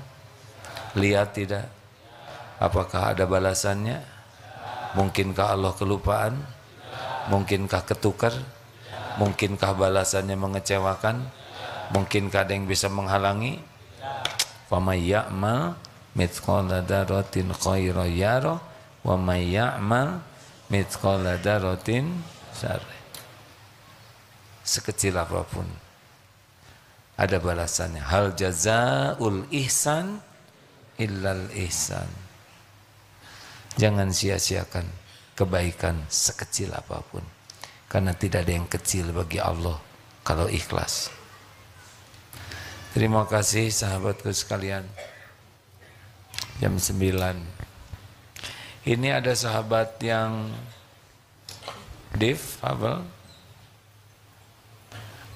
Lihat tidak? Apakah ada balasannya? Mungkinkah Allah kelupaan? Mungkinkah ketukar? Mungkinkah balasannya mengecewakan? Mungkinkah ada yang bisa menghalangi? Faman ya'mal mithqala dzarratin khairan yarah wa may ya'mal mithqala dzarratin syarran. Sekecil apapun ada balasannya. Hal jazaul ihsan illal ihsan. Jangan sia-siakan kebaikan sekecil apapun, karena tidak ada yang kecil bagi Allah kalau ikhlas. Terima kasih sahabatku sekalian. Jam 9. Ini ada sahabat yang difabel.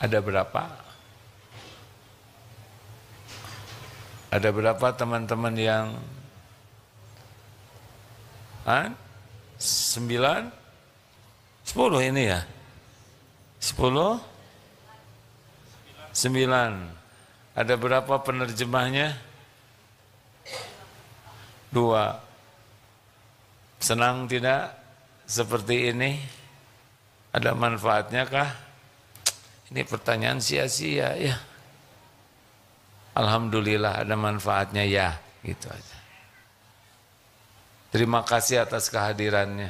Ada berapa? Ada berapa teman-teman yang 9? 10 ini ya? 10? 9. Ada berapa penerjemahnya? 2. Senang tidak seperti ini? Ada manfaatnya kah? Ini pertanyaan sia-sia ya. Alhamdulillah ada manfaatnya ya, gitu aja. Terima kasih atas kehadirannya.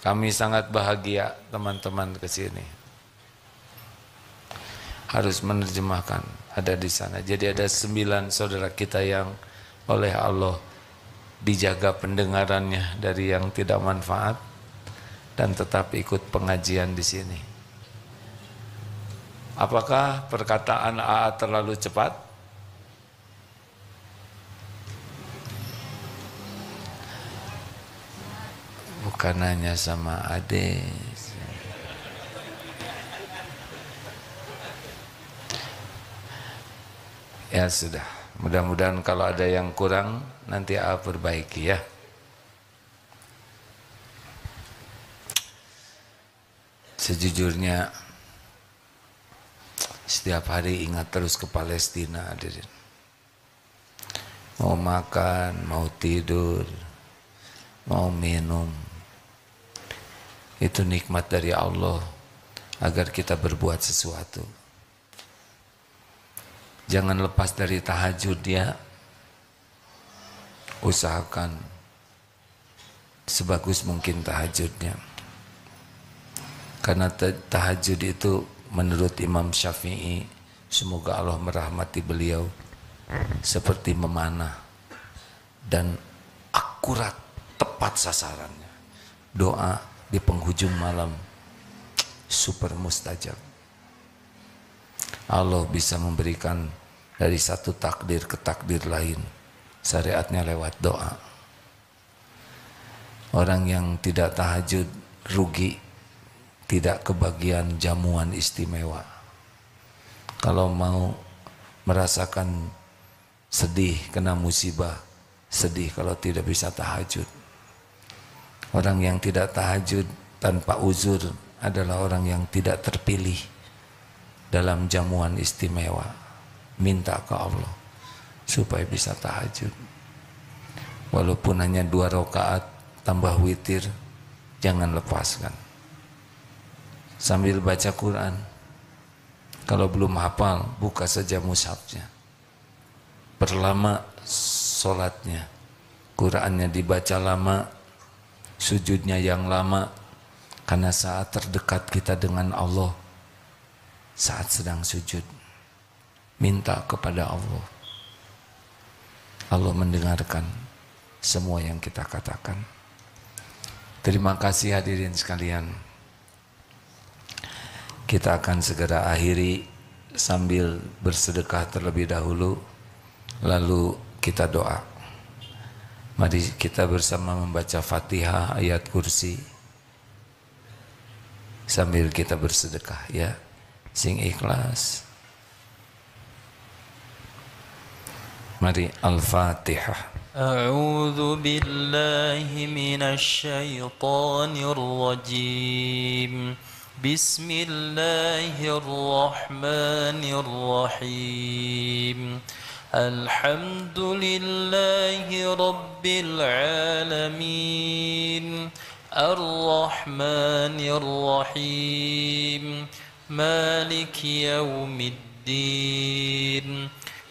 Kami sangat bahagia teman-teman ke sini. Harus menerjemahkan, ada di sana. Jadi ada 9 saudara kita yang oleh Allah dijaga pendengarannya dari yang tidak manfaat dan tetap ikut pengajian di sini. Apakah perkataan AA terlalu cepat? Bukan hanya sama adik. Ya sudah, mudah-mudahan kalau ada yang kurang nanti AA perbaiki ya. Sejujurnya setiap hari ingat terus ke Palestina, hadirin. Mau makan, mau tidur, mau minum, itu nikmat dari Allah agar kita berbuat sesuatu. Jangan lepas dari tahajud ya. Usahakan sebagus mungkin tahajudnya. Karena tahajud itu menurut Imam Syafi'i, semoga Allah merahmati beliau, seperti memanah dan akurat, tepat sasarannya. Doa di penghujung malam super mustajab. Allah bisa memberikan dari satu takdir ke takdir lain. Syariatnya lewat doa. Orang yang tidak tahajud rugi, tidak kebagian jamuan istimewa. Kalau mau merasakan sedih kena musibah, sedih kalau tidak bisa tahajud. Orang yang tidak tahajud tanpa uzur adalah orang yang tidak terpilih dalam jamuan istimewa. Minta ke Allah supaya bisa tahajud. Walaupun hanya 2 rakaat tambah witir, jangan lepaskan. Sambil baca Quran, kalau belum hafal, buka saja mushafnya. Perlama sholatnya, Qurannya dibaca lama, sujudnya yang lama, karena saat terdekat kita dengan Allah, saat sedang sujud, minta kepada Allah. Allah mendengarkan semua yang kita katakan. Terima kasih hadirin sekalian. Kita akan segera akhiri sambil bersedekah terlebih dahulu, lalu kita doa. Mari kita bersama membaca Fatihah ayat kursi sambil kita bersedekah, ya. Sing ikhlas. Mari Al-Fatihah. أعوذ بالله من الشيطان الرجيم بسم الله الرحمن الرحيم الحمد لله رب العالمين الرحمن الرحيم مالك يوم الدين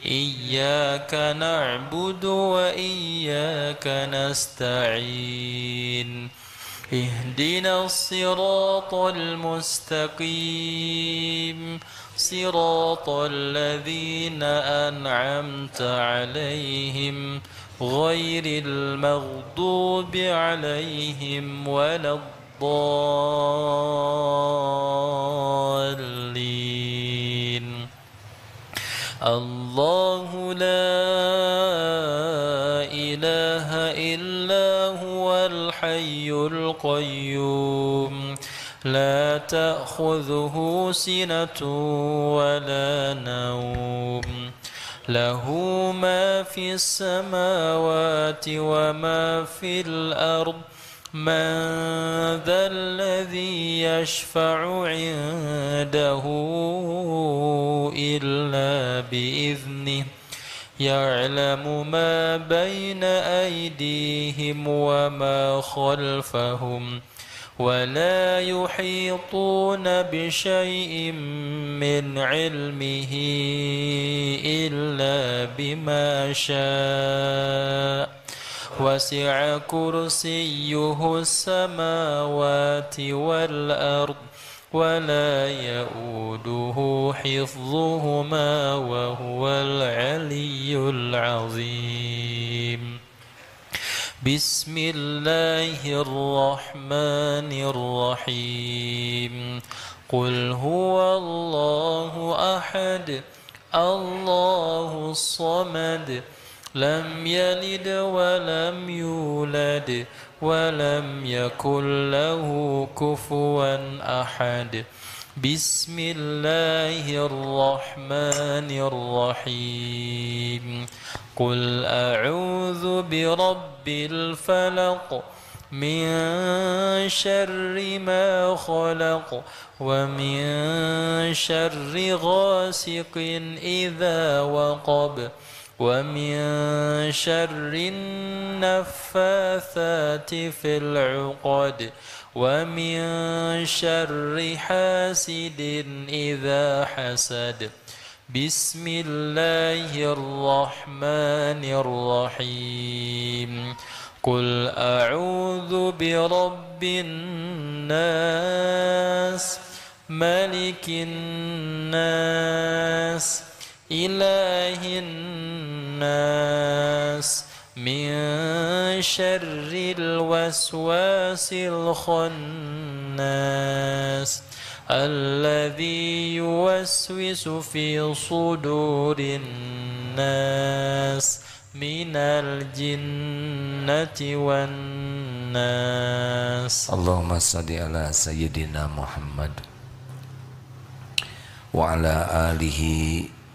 إياك نعبد وإياك نستعين اهدنا الصراط المستقيم صراط الذين أنعمت عليهم غير المغضوب عليهم ولا الضالين الله لا إله إلا هو الحي القيوم لا تأخذه سنة ولا نوم له ما في السماوات وما في الأرض من ذا الذي يشفع عنده إلا بإذنه يعلم ما بين أيديهم وما خلفهم ولا يحيطون بشيء من علمه إلا بما شاء وسع كرسيه السماوات والأرض ولا يؤوده حفظهما وهو العلي العظيم بسم الله الرحمن الرحيم قل هو الله أحد الله الصمد لم يلد ولم يولد ولم يكن له كفوا أحد بسم الله الرحمن الرحيم قل أعوذ برب الفلق من شر ما خلق ومن شر غاسق إذا وقب ومن شر النفاثات في العقد ومن شر حاسد إذا حسد بسم الله الرحمن الرحيم قل أعوذ برب الناس ملك الناس إله الناس من شر الوسواس الخناس الذي يوسوس في صدور الناس من الجنة والناس. اللهم صل على سيدنا محمد وعلى آله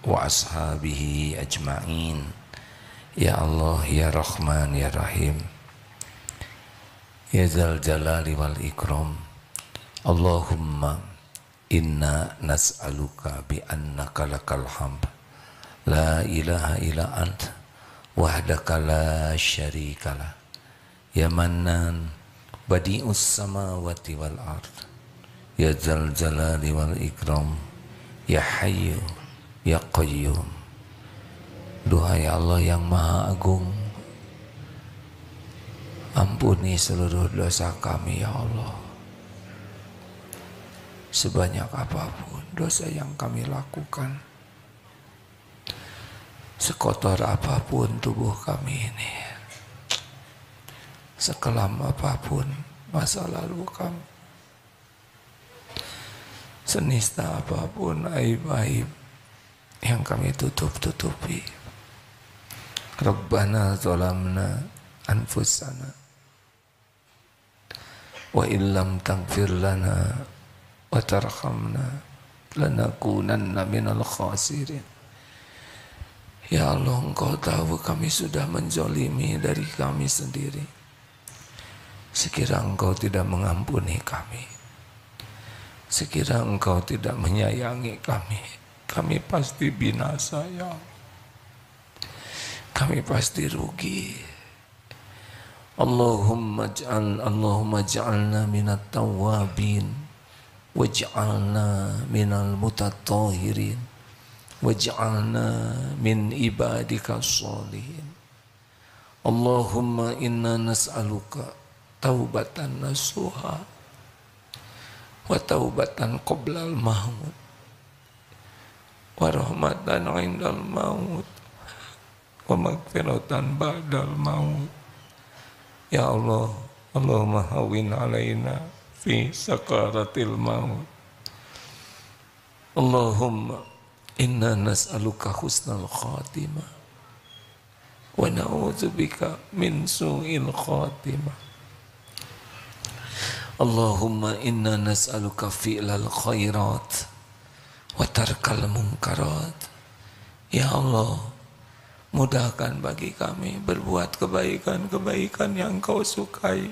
وأصحابه أجمعين. Ya Allah, Ya Rahman, Ya Rahim, Ya Dzal Jalali wal Ikram. Allahumma inna nas'aluka bi annaka lakal hamd la ilaha illa anta wahdaka la syarikalah ya mannan badi'us samawati wal ard ya Dzal Jalali wal Ikram ya Hayyu ya Qayyum. Duhai Allah yang Maha Agung, ampuni seluruh dosa kami ya Allah. Sebanyak apapun dosa yang kami lakukan, sekotor apapun tubuh kami ini, sekelam apapun masa lalu kami, senista apapun aib-aib yang kami tutup-tutupi. Rabbana zalamna anfusana wa illam taghfir lana wa tarhamna lanakunanna minal khasirin. Ya Allah, Engkau tahu kami sudah menzalimi dari kami sendiri. Sekira Engkau tidak mengampuni kami, sekira Engkau tidak menyayangi kami, kami pasti binasa ya Allah. Kami pasti rugi. Allahumma ja'alna minat tawabin waj'alna minal mutatahhirin waj'alna min ibadika sholihin. Allahumma inna nas'aluka taubatan nasuha wa taubatan qoblal maut wa rahmatan indal maut wa maghfiratan ba'dal maut. Ya Allah, Allahumma hawin alaina fi sakaratil maut. Allahumma inna nas'aluka husnal khatimah wa na'udzubika min su'il khatimah. Allahumma inna nas'aluka fi'lal khairat wa tarkal munkarat. Ya Allah, mudahkan bagi kami berbuat kebaikan-kebaikan yang Kau sukai,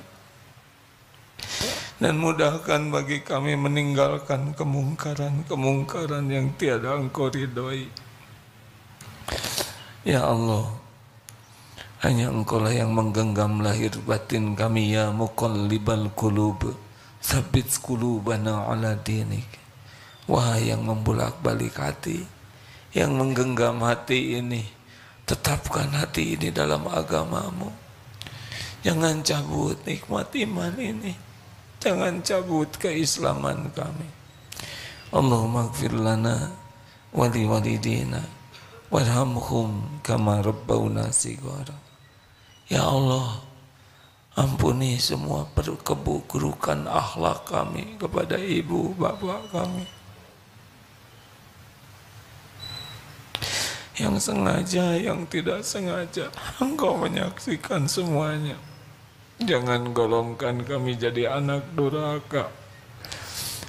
dan mudahkan bagi kami meninggalkan kemungkaran-kemungkaran yang tiada Engkau ridhoi. Ya Allah, hanya Engkau lah yang menggenggam lahir batin kami. Ya muqallibal qulub tsabbit qulubana ala dinik. Wahai yang membolak-balik hati, yang menggenggam hati ini, tetapkan hati ini dalam agamamu. Jangan cabut nikmat iman ini, jangan cabut keislaman kami. Allahumma ighfir lana wa li walidina warhamhum kama rabbawna shighara. Ya Allah, ampuni semua keburukan akhlak kami kepada ibu bapak kami, yang sengaja, yang tidak sengaja. Engkau menyaksikan semuanya. Jangan golongkan kami jadi anak durhaka.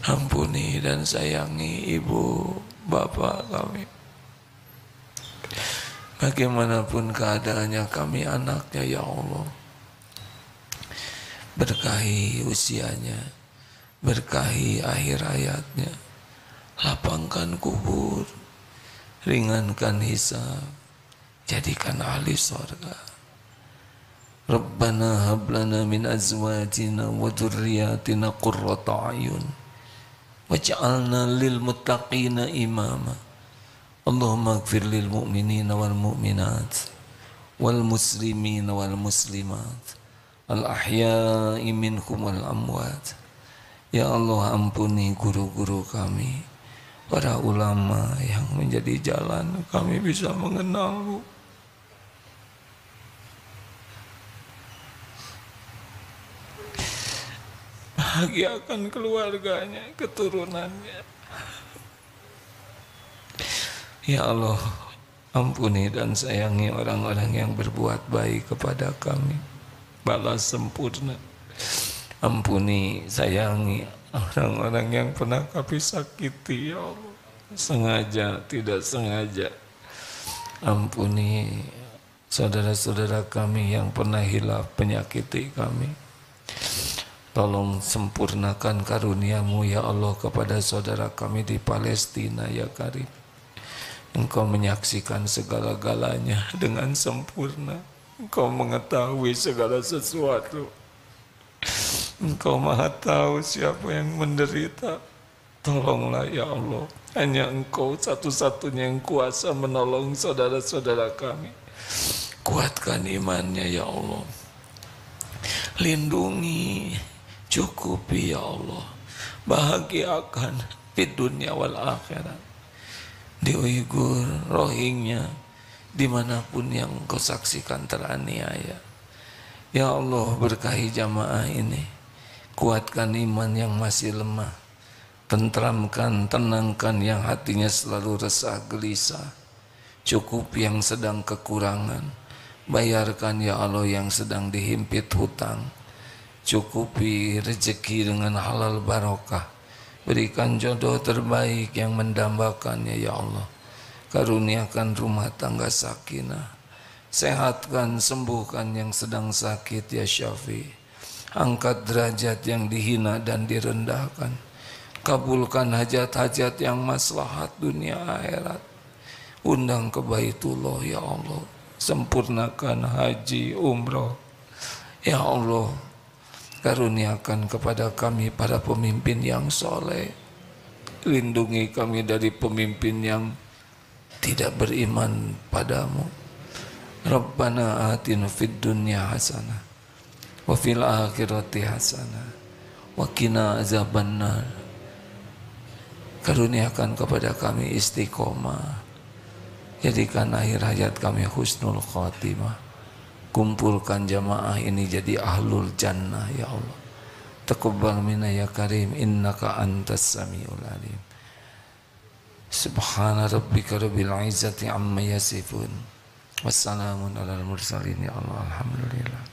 Ampuni dan sayangi ibu bapak kami. Bagaimanapun keadaannya, kami anaknya ya Allah. Berkahi usianya, berkahi akhir hayatnya, lapangkan kubur, ringankan hisab, jadikan ahli surga. Rabbana hab lana min azwajina wa dzurriyyatina qurrata a'yun waj'alna lil muttaqina imama. Allahumma ighfir lil mu'minina wal mu'minat wal muslimina wal muslimat al-ahya'i minhum wal amwat. Ya Allah, ampuni guru-guru kami, para ulama yang menjadi jalan kami bisa mengenal-Mu. Bahagiakan keluarganya, keturunannya. Ya Allah, ampuni dan sayangi orang-orang yang berbuat baik kepada kami. Balas sempurna. Ampuni, sayangi orang-orang yang pernah kami sakiti, ya Allah. Sengaja, tidak sengaja. Ampuni saudara-saudara kami yang pernah hilaf menyakiti kami. Tolong sempurnakan karunia-Mu ya Allah kepada saudara kami di Palestina ya Karim. Engkau menyaksikan segala-galanya dengan sempurna. Engkau mengetahui segala sesuatu. Engkau maha tahu siapa yang menderita. Tolonglah ya Allah. Hanya Engkau satu-satunya yang kuasa menolong saudara-saudara kami. Kuatkan imannya ya Allah. Lindungi, cukupi ya Allah. Bahagiakan di dunia wal akhirat. Di Uighur, Rohingya, dimanapun yang Engkau saksikan teraniaya. Ya Allah, berkahi jamaah ini. Kuatkan iman yang masih lemah. Tentramkan, tenangkan yang hatinya selalu resah gelisah. Cukupi yang sedang kekurangan. Bayarkan ya Allah yang sedang dihimpit hutang. Cukupi rezeki dengan halal barokah. Berikan jodoh terbaik yang mendambakannya ya Allah. Karuniakan rumah tangga sakinah. Sehatkan, sembuhkan yang sedang sakit ya Syafi. Angkat derajat yang dihina dan direndahkan. Kabulkan hajat-hajat yang maslahat dunia akhirat. Undang ke Baitullah ya Allah. Sempurnakan haji umroh ya Allah. Karuniakan kepada kami para pemimpin yang soleh. Lindungi kami dari pemimpin yang tidak beriman padamu. Rabbana atina fid dunya hasanah wa fil akhirati hasanah wa qina azabannar. Karuniakan kepada kami istiqomah. Jadikan akhir hayat kami husnul khatimah. Kumpulkan jamaah ini jadi ahlul jannah ya Allah. Taqabbal minna ya Karim, innaka antas samiul alim. Subhana rabbika rabbil izzati amma yasifun. Wassalamun alal mursalin ya Allah, alhamdulillah.